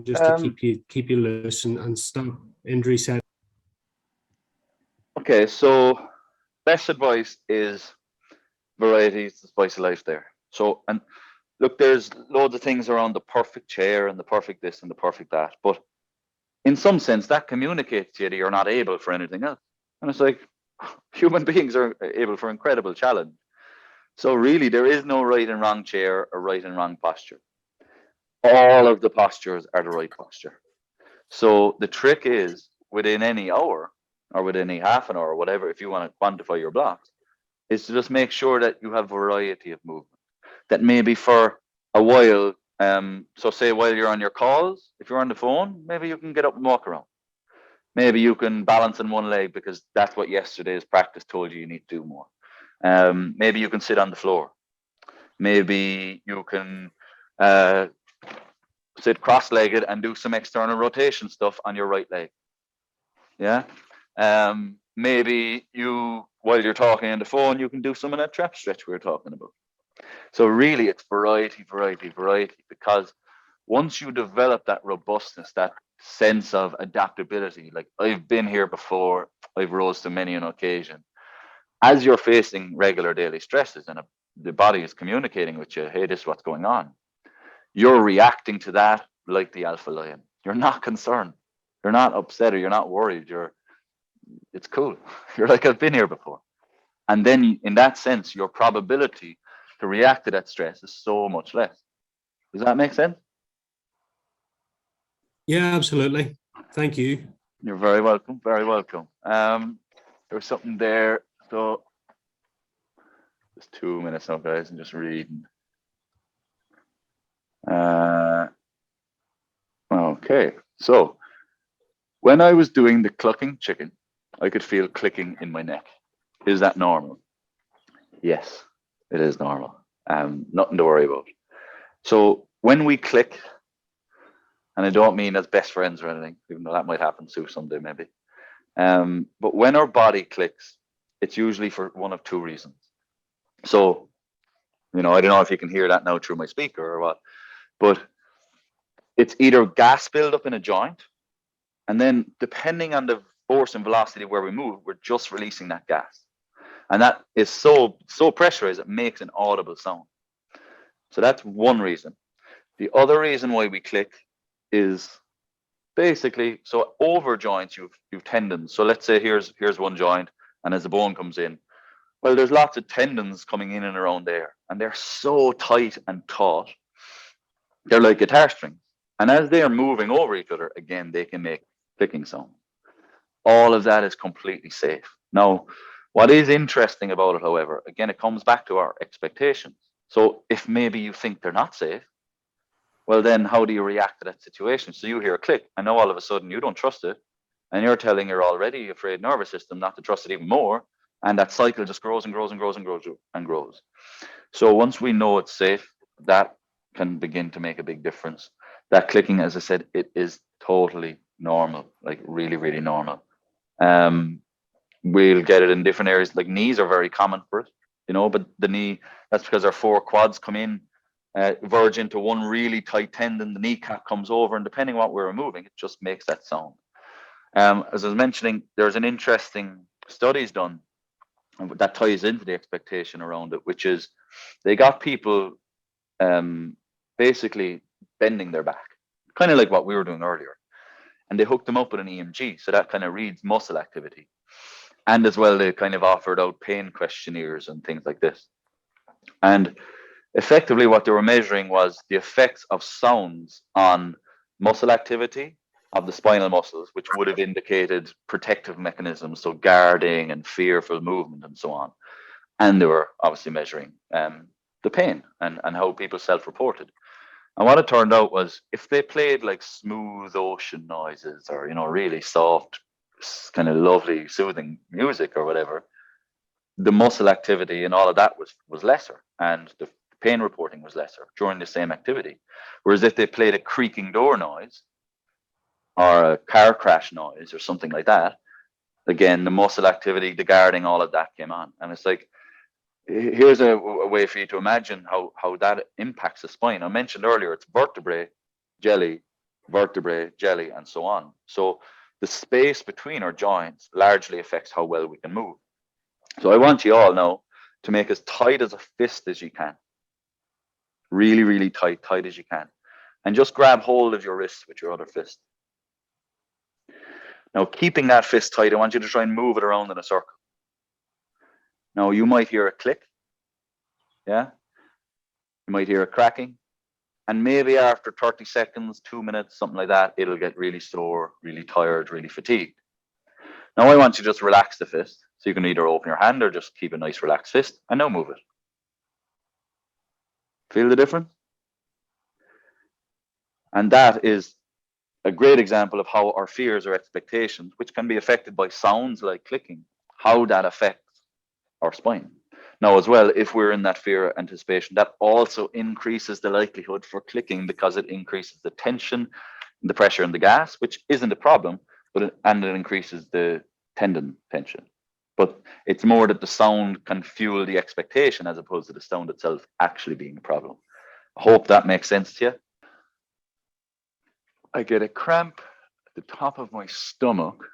just to keep you loose and stop injury set? Okay, so best advice is variety is the spice of life there. So, and look, there's loads of things around the perfect chair and the perfect this and the perfect that, but in some sense that communicates to you that you're not able for anything else. And it's like, human beings are able for incredible challenge. So really there is no right and wrong chair or right and wrong posture. All of the postures are the right posture. So the trick is within any hour or within any half an hour or whatever, if you want to quantify your blocks, is to just make sure that you have variety of movement. That maybe for a while, so say while you're on your calls, if you're on the phone, maybe you can get up and walk around. Maybe you can balance on one leg because that's what yesterday's practice told you need to do more. Maybe you can sit on the floor. Maybe you can sit cross-legged and do some external rotation stuff on your right leg. Yeah. Maybe you, while you're talking on the phone, you can do some of that trap stretch we were talking about. So really it's variety, because once you develop that robustness, that sense of adaptability, like I've been here before, I've rose to many an occasion. As you're facing regular daily stresses and the body is communicating with you, hey, this is what's going on. You're reacting to that like the alpha lion. You're not concerned. You're not upset or you're not worried. It's cool. You're like, I've been here before. And then in that sense, your probability to react to that stress is so much less. Does that make sense? Yeah, absolutely. Thank you. You're very welcome. Very welcome. There was something there. So just 2 minutes now, guys. I'm just reading. Okay. So when I was doing the clucking chicken, I could feel clicking in my neck. Is that normal? Yes, it is normal. Nothing to worry about. So when we click, and I don't mean as best friends or anything, even though that might happen too someday maybe. But when our body clicks, it's usually for one of two reasons. So, you know, I don't know if you can hear that now through my speaker or what, but it's either gas buildup in a joint, and then depending on the force and velocity where we move, we're just releasing that gas. And that is so pressurized, it makes an audible sound. So that's one reason. The other reason why we click is basically, so over joints, you've tendons. So let's say here's one joint, and as the bone comes in, well, there's lots of tendons coming in and around there, and they're so tight and taut. They're like guitar strings. And as they are moving over each other, again, they can make clicking sounds. All of that is completely safe. Now, what is interesting about it, however, again, it comes back to our expectations. So if maybe you think they're not safe, well, then how do you react to that situation? So you hear a click, and now all of a sudden you don't trust it, and you're telling your already afraid nervous system not to trust it even more, and that cycle just grows and grows and grows and grows and grows. So once we know it's safe, that can begin to make a big difference. That clicking, as I said, it is totally normal, like really, really normal. we'll get it in different areas. Like knees are very common for it, but the knee, that's because our four quads come in, verge into one really tight tendon, the kneecap comes over, and depending on what we're removing, it just makes that sound. As I was mentioning, there's an interesting studies done that ties into the expectation around it, which is they got people basically bending their back, kind of like what we were doing earlier. And they hooked them up with an EMG. So that kind of reads muscle activity. And as well, they kind of offered out pain questionnaires and things like this. And effectively what they were measuring was the effects of sounds on muscle activity of the spinal muscles, which would have indicated protective mechanisms, so guarding and fearful movement and so on. And they were obviously measuring the pain and how people self-reported. And what it turned out was if they played like smooth ocean noises or, really soft, kind of lovely, soothing music or whatever, the muscle activity and all of that was lesser, and the pain reporting was lesser during the same activity. Whereas if they played a creaking door noise or a car crash noise or something like that, again, the muscle activity, the guarding, all of that came on. And it's like, here's a way for you to imagine how that impacts the spine. I mentioned earlier, it's vertebrae, jelly, and so on. So the space between our joints largely affects how well we can move. So I want you all now to make as tight as a fist as you can. Really, really tight as you can. And just grab hold of your wrist with your other fist. Now, keeping that fist tight, I want you to try and move it around in a circle. Now, you might hear a click. Yeah. You might hear a cracking. And maybe after 30 seconds, 2 minutes, something like that, it'll get really sore, really tired, really fatigued. Now, I want you to just relax the fist. So you can either open your hand or just keep a nice relaxed fist and now move it. Feel the difference? And that is a great example of how our fears or expectations, which can be affected by sounds like clicking, how that affects our spine. Now, as well, if we're in that fear or anticipation, that also increases the likelihood for clicking because it increases the tension, the pressure in the gas, which isn't a problem, and it increases the tendon tension. But it's more that the sound can fuel the expectation as opposed to the sound itself actually being a problem. I hope that makes sense to you. I get a cramp at the top of my stomach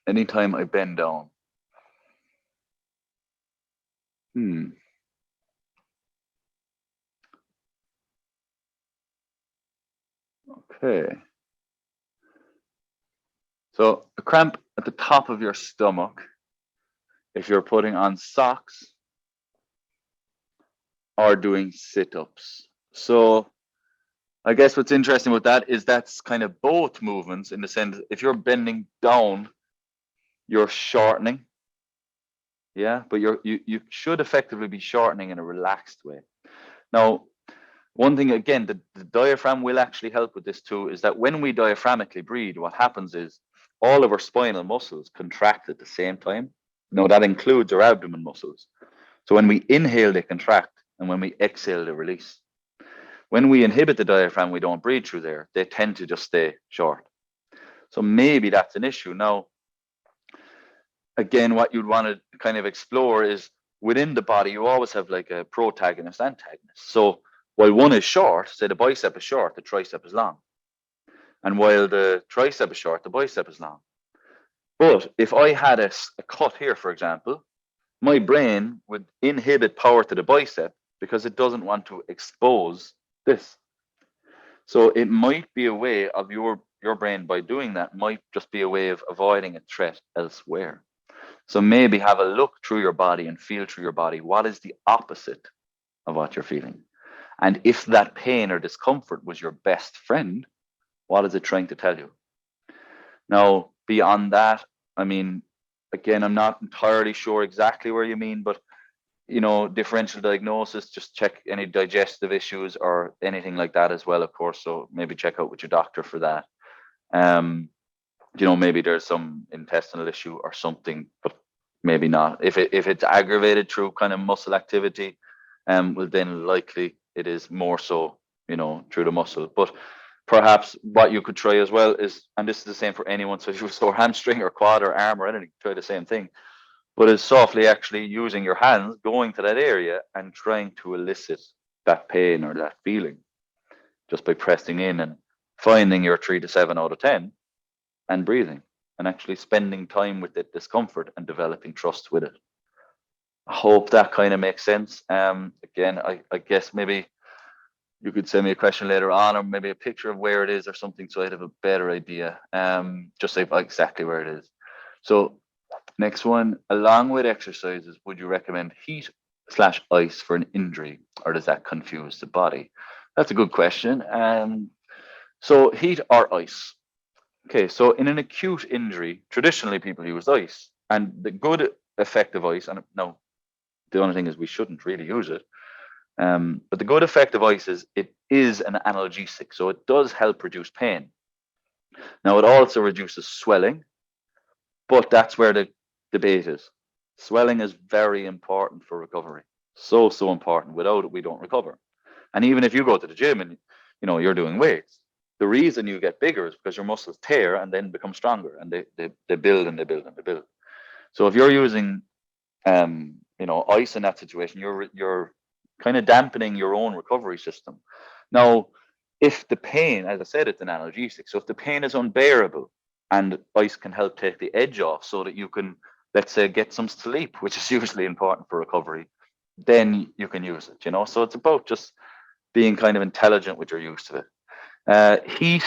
anytime I bend down. Okay. So a cramp at the top of your stomach if you're putting on socks or doing sit-ups. So I guess what's interesting with that is that's kind of both movements in the sense if you're bending down, you're shortening. Yeah, but you should effectively be shortening in a relaxed way. Now, one thing, again, the diaphragm will actually help with this too, is that when we diaphragmically breathe, what happens is all of our spinal muscles contract at the same time. Now, that includes our abdomen muscles. So when we inhale, they contract, and when we exhale, they release. When we inhibit the diaphragm, we don't breathe through there. They tend to just stay short. So maybe that's an issue. Now, again, what you'd want to kind of explore is within the body, you always have like a protagonist, antagonist. So while one is short, say the bicep is short, the tricep is long. And while the tricep is short, the bicep is long. But if I had a cut here, for example, my brain would inhibit power to the bicep because it doesn't want to expose this. So it might be a way of your brain, by doing that, might just be a way of avoiding a threat elsewhere. So maybe have a look through your body and feel through your body. What is the opposite of what you're feeling? And if that pain or discomfort was your best friend, what is it trying to tell you? Now, beyond that, I mean, again, I'm not entirely sure exactly where you mean, but, differential diagnosis, just check any digestive issues or anything like that as well, of course. So maybe check out with your doctor for that. Maybe there's some intestinal issue or something, but maybe not. If it's aggravated through kind of muscle activity, well, then likely it is more so, through the muscle. But perhaps what you could try as well is, and this is the same for anyone, so if you have a sore hamstring or quad or arm or anything, try the same thing. but it's softly actually using your hands, going to that area and trying to elicit that pain or that feeling just by pressing in and finding your 3 to 7 out of 10 and breathing and actually spending time with the discomfort and developing trust with it. I hope that kind of makes sense. Again, I guess maybe you could send me a question later on, or maybe a picture of where it is or something, so I'd have a better idea. Just say exactly where it is. So next one, along with exercises, would you recommend heat/ice for an injury, or does that confuse the body? That's a good question. So heat or ice? Okay, so in an acute injury, traditionally people use ice, and the good effect of ice, and no, the only thing is we shouldn't really use it. But the good effect of ice is it is an analgesic, so it does help reduce pain. Now it also reduces swelling, but that's where the debate is. Swelling is very important for recovery. So important. Without it, we don't recover. And even if you go to the gym and you're doing weights, the reason you get bigger is because your muscles tear and then become stronger, and they build and they build and they build. So if you're using ice in that situation, you're kind of dampening your own recovery system. Now, if the pain, as I said, it's an analgesic. So if the pain is unbearable, and ice can help take the edge off so that you can, let's say, get some sleep, which is usually important for recovery, then you can use it, So it's about just being kind of intelligent with your use of it. Heat,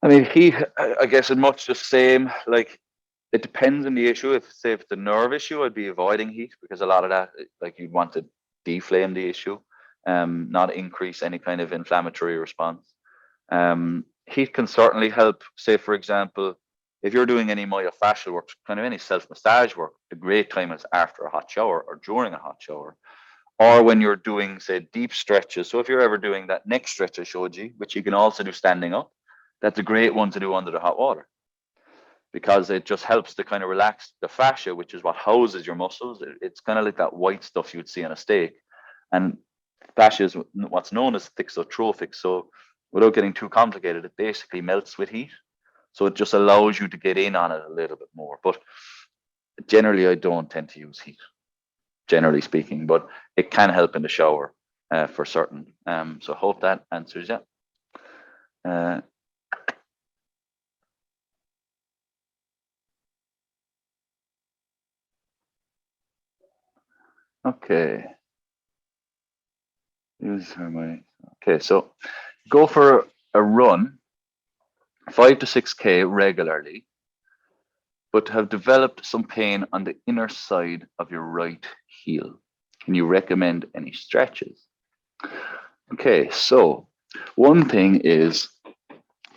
I guess, is much the same. Like, it depends on the issue. If it's a nerve issue, I'd be avoiding heat, because a lot of that, like, you'd want to deflame the issue, not increase any kind of inflammatory response. Heat can certainly help. Say, for example, if you're doing any myofascial work, kind of any self-massage work, the great time is after a hot shower or during a hot shower, or when you're doing, say, deep stretches. So if you're ever doing that neck stretch I showed you, which you can also do standing up, that's a great one to do under the hot water, because it just helps to kind of relax the fascia, which is what houses your muscles. It's kind of like that white stuff you'd see on a steak. And fascia is what's known as thixotrophic. So without getting too complicated, it basically melts with heat. So it just allows you to get in on it a little bit more. But generally, I don't tend to use heat, generally speaking, but it can help in the shower for certain. So I hope that answers that. Okay. Okay, so go for a run, 5 to 6K regularly, but have developed some pain on the inner side of your right heel. Can you recommend any stretches? Okay, so one thing is,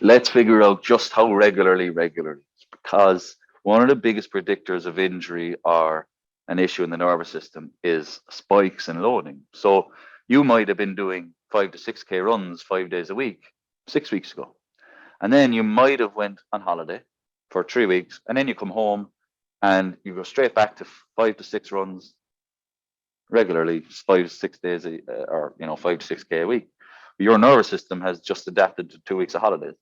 let's figure out just how regularly, because one of the biggest predictors of injury or an issue in the nervous system is spikes and loading. So you might have been doing 5 to 6K runs 5 days a week 6 weeks ago, and then you might have went on holiday for 3 weeks, and then you come home and you go straight back to 5 to 6 runs regularly, 5 to 6 days, or 5 to 6K a week. Your nervous system has just adapted to 2 weeks of holidays.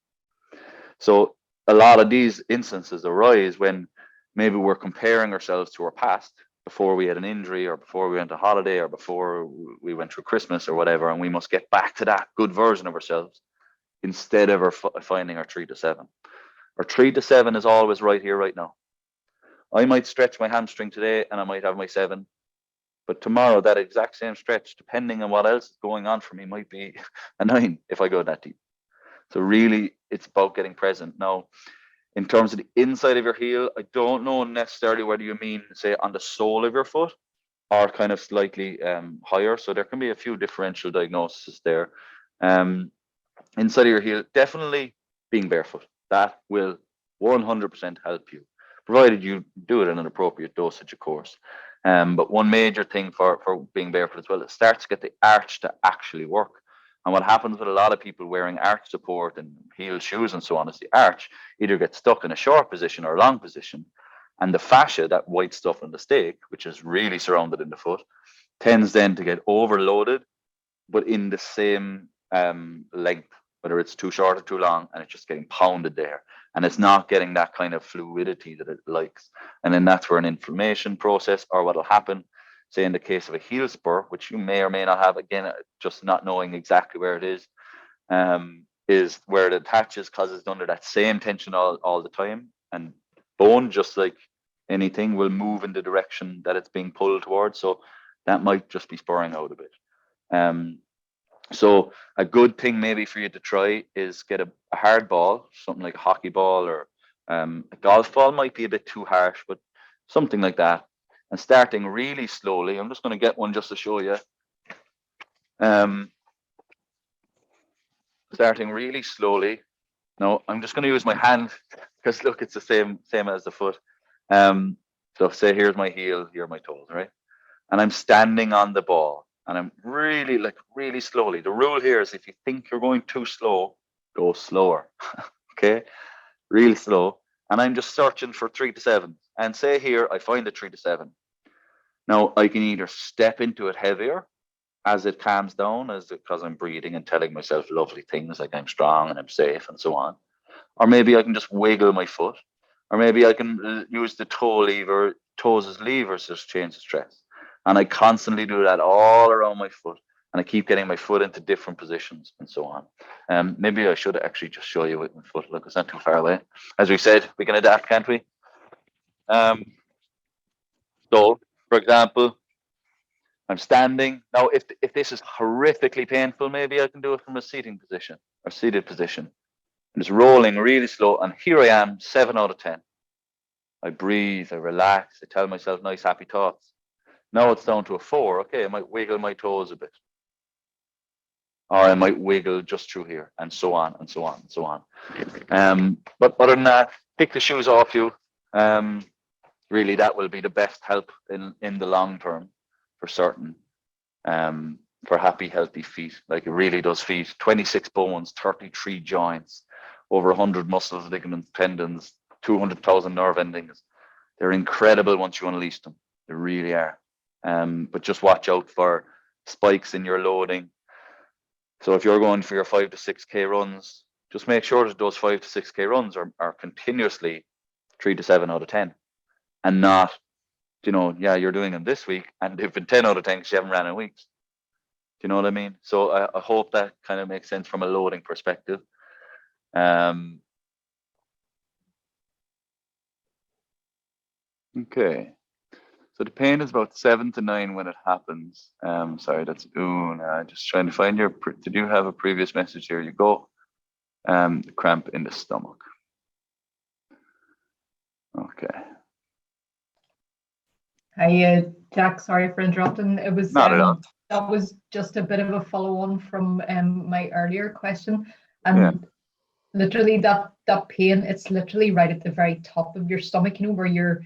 So a lot of these instances arise when maybe we're comparing ourselves to our past, before we had an injury, or before we went on holiday, or before we went through Christmas or whatever, and we must get back to that good version of ourselves instead of finding our 3 to 7. Our 3 to 7 is always right here, right now. I might stretch my hamstring today and I might have my 7, but tomorrow that exact same stretch, depending on what else is going on for me, might be a 9 if I go that deep. So really, it's about getting present. Now, in terms of the inside of your heel, I don't know necessarily whether you mean, say, on the sole of your foot or kind of slightly higher. So there can be a few differential diagnoses there. Inside of your heel, definitely being barefoot. That will 100% help you, provided you do it in an appropriate dosage, of course. But one major thing for being barefoot as well, it starts to get the arch to actually work. And what happens with a lot of people wearing arch support and heel shoes and so on is the arch either gets stuck in a short position or a long position. And the fascia, that white stuff on the steak, which is really surrounded in the foot, tends then to get overloaded, but in the same length, whether it's too short or too long, and it's just getting pounded there. and it's not getting that kind of fluidity that it likes. And then that's where an inflammation process, or what'll happen, say in the case of a heel spur, which you may or may not have, again, just not knowing exactly where it is where it attaches because it's under that same tension all the time. And bone, just like anything, will move in the direction that it's being pulled towards. So that might just be spurring out a bit. So a good thing maybe for you to try is get a hard ball, something like a hockey ball, or a golf ball might be a bit too harsh, but something like that. And starting really slowly. I'm just going to get one just to show you. Starting really slowly. No, I'm just going to use my hand because look, it's the same as the foot. So say here's my heel, here are my toes, right? And I'm standing on the ball, and I'm really slowly. The rule here is if you think you're going too slow, go slower. Okay, real slow. And I'm just searching for 3 to 7. And say here I find the 3 to 7. Now I can either step into it heavier as it calms down, because I'm breathing and telling myself lovely things like I'm strong and I'm safe and so on. Or maybe I can just wiggle my foot, or maybe I can use the toes as levers to change the stress. And I constantly do that all around my foot, and I keep getting my foot into different positions and so on. Maybe I should actually just show you with my foot. Look, it's not too far away. As we said, we can adapt, can't we? So, for example, I'm standing. Now, if this is horrifically painful, maybe I can do it from a seated position. I'm just rolling really slow, and here I am, 7 out of 10. I breathe, I relax, I tell myself nice, happy thoughts. Now it's down to a 4. Okay, I might wiggle my toes a bit. Or I might wiggle just through here, and so on, and so on, and so on. But other than that, pick the shoes off you. Really, that will be the best help in the long term for certain. For happy, healthy feet. Like it really does feet. 26 bones, 33 joints, over 100 muscles, ligaments, tendons, 200,000 nerve endings. They're incredible once you unleash them. They really are. But just watch out for spikes in your loading. So if you're going for your 5 to 6K runs, just make sure that those 5 to 6K runs are continuously 3 to 7 out of 10, and not, you're doing them this week and they've been 10 out of 10 because you haven't ran in weeks. Do you know what I mean? So I hope that kind of makes sense from a loading perspective. Okay. So the pain is about 7 to 9 when it happens. Sorry, that's Una. Just trying to find did you have a previous message? Here you go. The cramp in the stomach. Okay. Hi, Jack. Sorry for interrupting. It was Not at all. That was just a bit of a follow-on from my earlier question, and literally that pain. It's literally right at the very top of your stomach. Where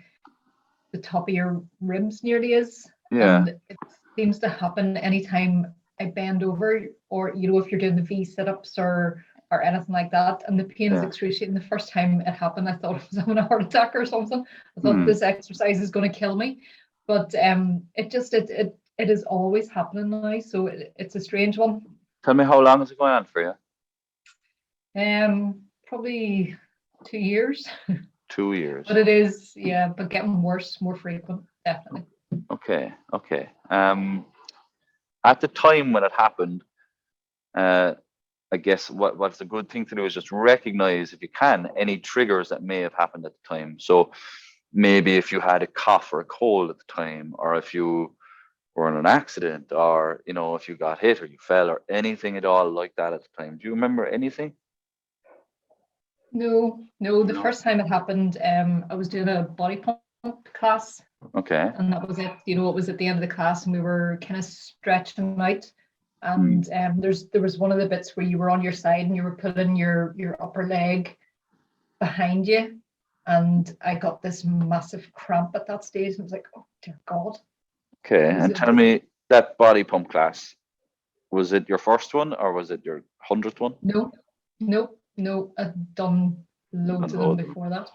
the top of your ribs nearly is. Yeah. And it seems to happen anytime I bend over, or if you're doing the V sit-ups or anything like that, and the pain is excruciating. The first time it happened, I thought I was having a heart attack or something. I thought this exercise is going to kill me, but it is always happening now. So it's a strange one. Tell me, how long is it going on for you? Probably 2 years. 2 years. But it is, but getting worse, more frequent, definitely. Okay. At the time when it happened, I guess what's a good thing to do is just recognize, if you can, any triggers that may have happened at the time. So maybe if you had a cough or a cold at the time, or if you were in an accident, or if you got hit or you fell or anything at all like that at the time. Do you remember anything? No. The first time it happened, I was doing a body pump class. Okay. And that was it. It was at the end of the class, and we were kind of stretching out. And there was one of the bits where you were on your side and you were pulling your upper leg behind you, and I got this massive cramp at that stage, and I was like, oh dear God. Okay, and tell me, that body pump class, was it your first one or was it your 100th one? No, I'd done loads of them before that.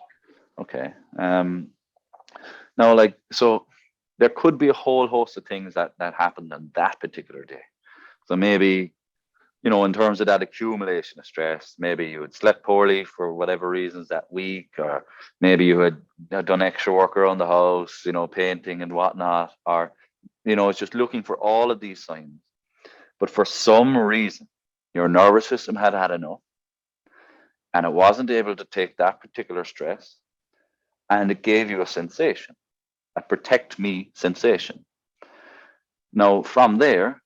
Okay. Now, so there could be a whole host of things that happened on that particular day. So maybe in terms of that accumulation of stress, maybe you had slept poorly for whatever reasons that week, or maybe you had done extra work around the house, painting and whatnot, or, it's just looking for all of these signs. But for some reason, your nervous system had had enough and it wasn't able to take that particular stress, and it gave you a sensation, a protect me sensation. Now, from there,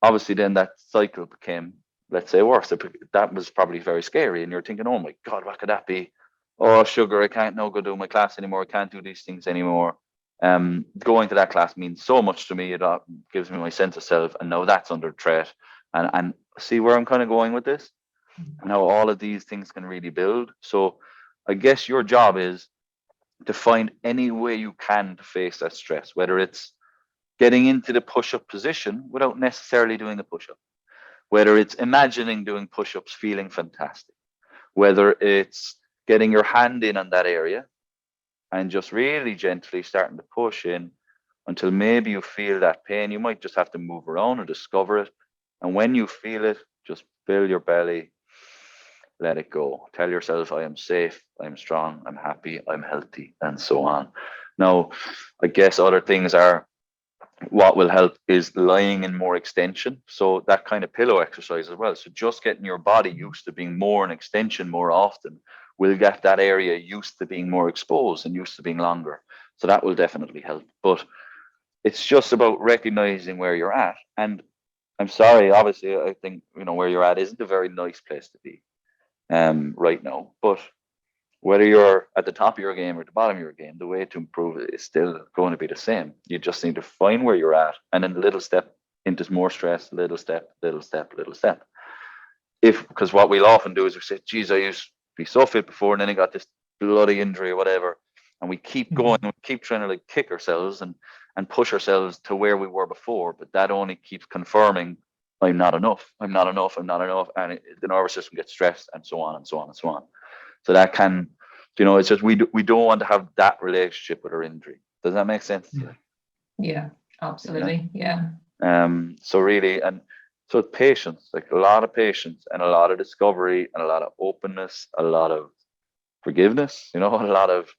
obviously then that cycle became, let's say, worse. That was probably very scary, and you're thinking, oh my God, what could that be? Oh, sugar, I can't no go do my class anymore. I can't do these things anymore. Going to that class means so much to me. It gives me my sense of self, and now that's under threat. And see where I'm kind of going with this, and how all of these things can really build. So I guess your job is to find any way you can to face that stress, whether it's getting into the push-up position without necessarily doing the push-up, whether it's imagining doing push-ups, feeling fantastic, whether it's getting your hand in on that area and just really gently starting to push in until maybe you feel that pain. You might just have to move around or discover it. And when you feel it, just fill your belly, let it go. Tell yourself, I am safe, I'm strong, I'm happy, I'm healthy, and so on. Now, I guess other things are, what will help is lying in more extension. So that kind of pillow exercise as well. So just getting your body used to being more in extension more often will get that area used to being more exposed and used to being longer. So that will definitely help. But it's just about recognizing where you're at. And I'm sorry, obviously, I think, where you're at isn't a very nice place to be right now. But whether you're at the top of your game or at the bottom of your game, the way to improve it is still going to be the same. You just need to find where you're at, and then a little step into more stress, little step, little step, little step. Because what we'll often do is we say, geez, I used to be so fit before, and then I got this bloody injury or whatever. And we keep going, we keep trying to like kick ourselves and push ourselves to where we were before. But that only keeps confirming, I'm not enough, I'm not enough, I'm not enough. And the nervous system gets stressed, and so on and so on and so on. So that can, it's just we don't want to have that relationship with our injury. Does that make sense? Yeah, absolutely. Yeah. So really, and so patience, like a lot of patience and a lot of discovery and a lot of openness, a lot of forgiveness, a lot of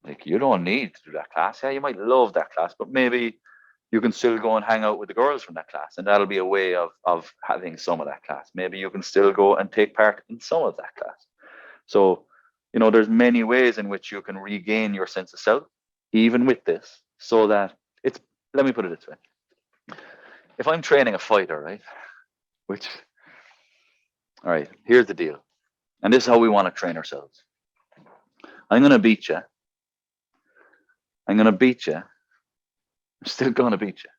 like, you don't need to do that class. Yeah, you might love that class, but maybe you can still go and hang out with the girls from that class, and that'll be a way of having some of that class. Maybe you can still go and take part in some of that class. So, there's many ways in which you can regain your sense of self, even with this, so that let me put it this way. If I'm training a fighter, right, all right, here's the deal. And this is how we want to train ourselves. I'm going to beat you. I'm going to beat you. I'm still going to beat you.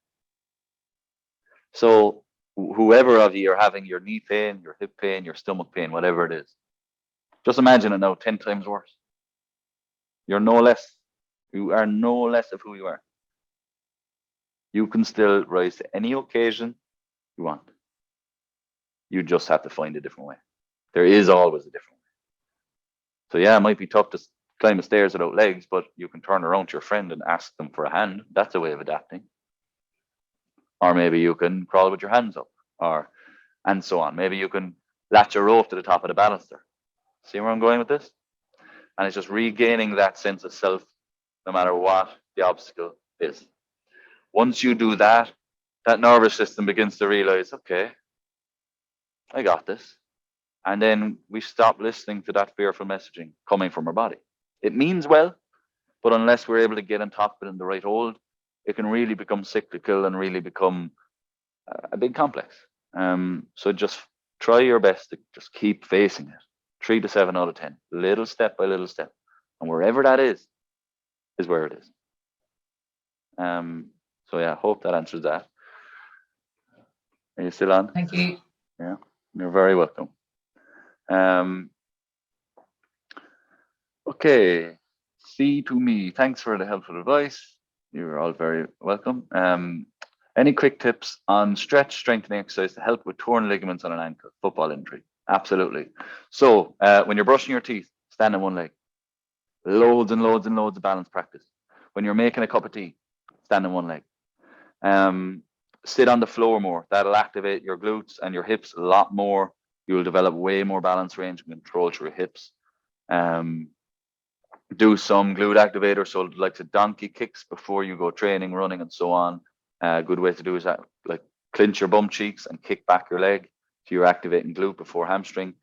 So whoever of you are having your knee pain, your hip pain, your stomach pain, whatever it is, just imagine it now 10 times worse. You are no less of who you are. You can still rise to any occasion you want. You just have to find a different way. There is always a different way. So yeah, it might be tough to climb the stairs without legs, but you can turn around to your friend and ask them for a hand. That's a way of adapting. Or maybe you can crawl with your hands up, and so on. Maybe you can latch a rope to the top of the banister. See where I'm going with this? And it's just regaining that sense of self, no matter what the obstacle is. Once you do that, that nervous system begins to realize, okay, I got this. And then we stop listening to that fearful messaging coming from our body. It means well, but unless we're able to get on top of it in the right hold, it can really become cyclical and really become a big complex. So just try your best to just keep facing it. 3 to 7 out of 10, little step by little step. And wherever that is where it is. So yeah, hope that answers that. Are you still on? Thank you. Yeah, you're very welcome. Okay, C to me. Thanks for the helpful advice. You're all very welcome. Any quick tips on stretch strengthening exercise to help with torn ligaments on an ankle, football injury? Absolutely. So when you're brushing your teeth, stand on one leg. Loads and loads and loads of balance practice. When you're making a cup of tea, stand on one leg. sit on the floor more. That'll activate your glutes and your hips a lot more. You'll develop way more balance, range, and control through your hips. Do some glute activator, so like the donkey kicks before you go training, running, and so on. A good way to do is that, like, clinch your bum cheeks and kick back your leg, so you're activating glute before hamstring.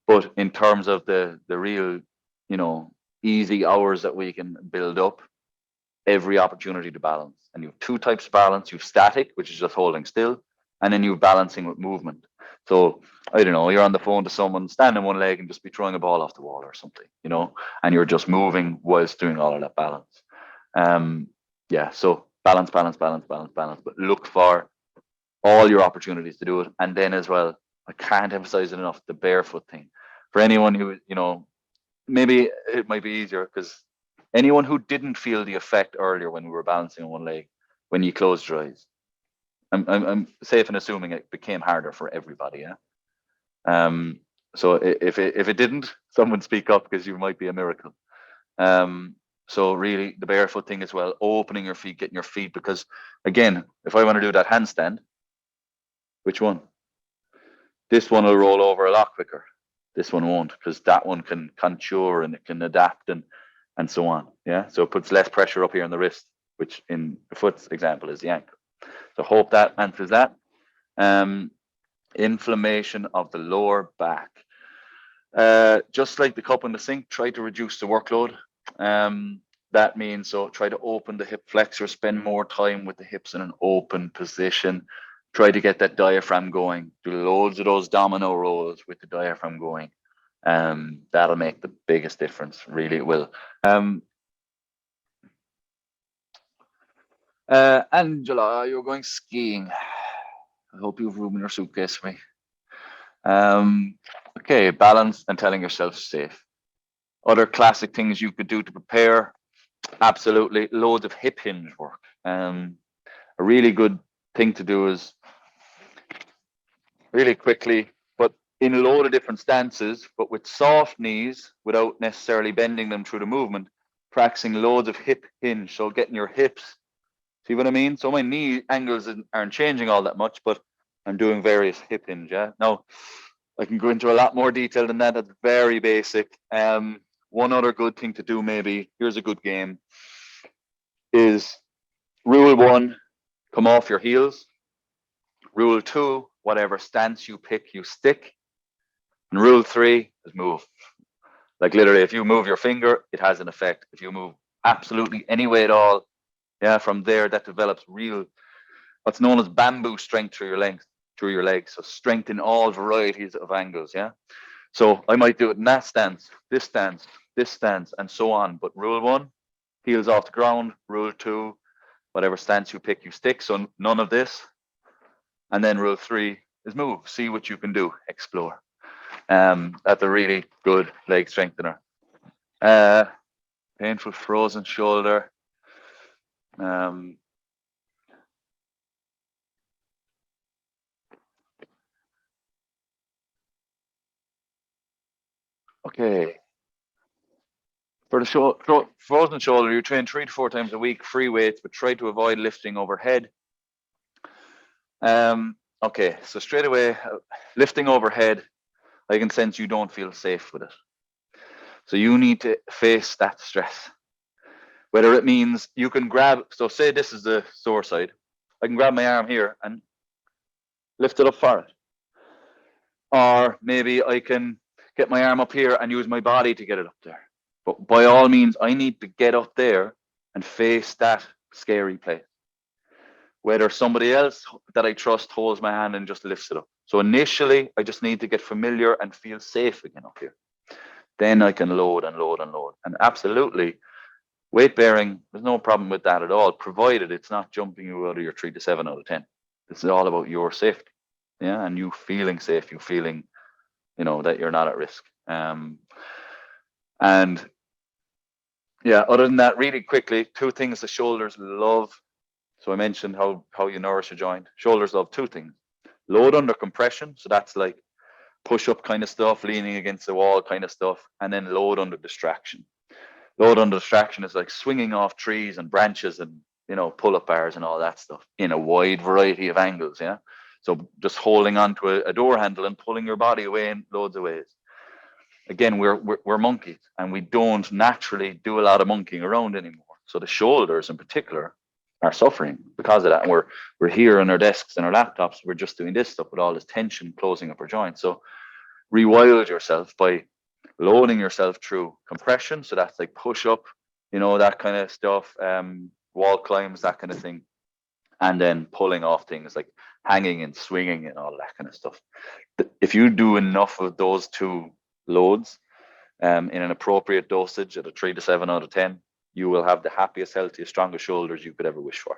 But in terms of the real, you know, easy hours that we can build up, every opportunity to balance. And you have two types of balance. You have static, which is just holding still, and then you have balancing with movement. So I don't know, you're on the phone to someone, stand on one leg and just be throwing a ball off the wall or something, you know, and you're just moving whilst doing all of that balance. Yeah, so balance, balance, balance, balance, balance, but look for all your opportunities to do it. And then as well, I can't emphasize it enough, the barefoot thing. For anyone who, you know, maybe it might be easier, because anyone who didn't feel the effect earlier when we were balancing on one leg, when you closed your eyes, I'm safe in assuming it became harder for everybody. Yeah. So if it didn't, someone speak up, because you might be a miracle. So really, the barefoot thing as well, opening your feet, getting your feet, because again, if I want to do that handstand, which one? This one will roll over a lot quicker. This one won't, because that one can contour and it can adapt and so on. Yeah, so it puts less pressure up here on the wrist, which in the foot's example is the ankle. So hope that answers that. Inflammation of the lower back. Just like the cup in the sink, try to reduce the workload. That means, so try to open the hip flexor, spend more time with the hips in an open position. Try to get that diaphragm going. Do loads of those domino rolls with the diaphragm going. That'll make the biggest difference. Really, it will. Angela, you're going skiing. I hope you have room in your suitcase for me. Okay, balance and telling yourself safe. Other classic things you could do to prepare, absolutely, loads of hip hinge work. A really good thing to do is really quickly, but in a load of different stances, but with soft knees, without necessarily bending them through the movement, practicing loads of hip hinge. So getting your hips, see what I mean? So my knee angles aren't changing all that much, but I'm doing various hip hinge. Yeah. Now I can go into a lot more detail than that. That's very basic. One other good thing to do, maybe, here's a good game, is rule 1, come off your heels. Rule 2, whatever stance you pick, you stick. And rule 3 is move. Like literally, if you move your finger, it has an effect. If you move absolutely any way at all, yeah, from there that develops real, what's known as bamboo strength through your legs. So strength in all varieties of angles. Yeah. So I might do it in that stance, this stance, this stance, and so on. But rule 1, heels off the ground. Rule 2, whatever stance you pick, you stick. So none of this. And then rule 3 is move. See what you can do. Explore. That's a really good leg strengthener. Painful frozen shoulder. Okay. For the frozen shoulder, you train 3 to 4 times a week, free weights, but try to avoid lifting overhead. Okay, so straight away, lifting overhead, I can sense you don't feel safe with it. So you need to face that stress. Whether it means you can grab, so say this is the sore side, I can grab my arm here and lift it up for it. Or maybe I can get my arm up here and use my body to get it up there. But by all means, I need to get up there and face that scary place. Whether somebody else that I trust holds my hand and just lifts it up. So initially, I just need to get familiar and feel safe again up here. Then I can load and load and load. And absolutely, weight bearing, there's no problem with that at all, provided it's not jumping you out of your 3 to 7 out of 10. This is all about your safety. Yeah, and you feeling safe, you feeling, you know, that you're not at risk. And yeah, other than that, really quickly, 2 things the shoulders love. So I mentioned how you nourish a joint. Shoulders love 2 things. Load under compression. So that's like push-up kind of stuff, leaning against the wall kind of stuff. And then load under distraction. Load under distraction is like swinging off trees and branches and you know, pull-up bars and all that stuff in a wide variety of angles. Yeah. So just holding onto a door handle and pulling your body away in loads of ways. Again, we're monkeys, and we don't naturally do a lot of monkeying around anymore. So the shoulders in particular are suffering because of that. And we're here on our desks and our laptops. We're just doing this stuff with all this tension closing up our joints. So rewild yourself by loading yourself through compression. So that's like push up, you know, that kind of stuff, wall climbs, that kind of thing. And then pulling off things like hanging and swinging and all that kind of stuff. If you do enough of those two loads in an appropriate dosage at a 3 to 7 out of 10, you will have the happiest, healthiest, strongest shoulders you could ever wish for.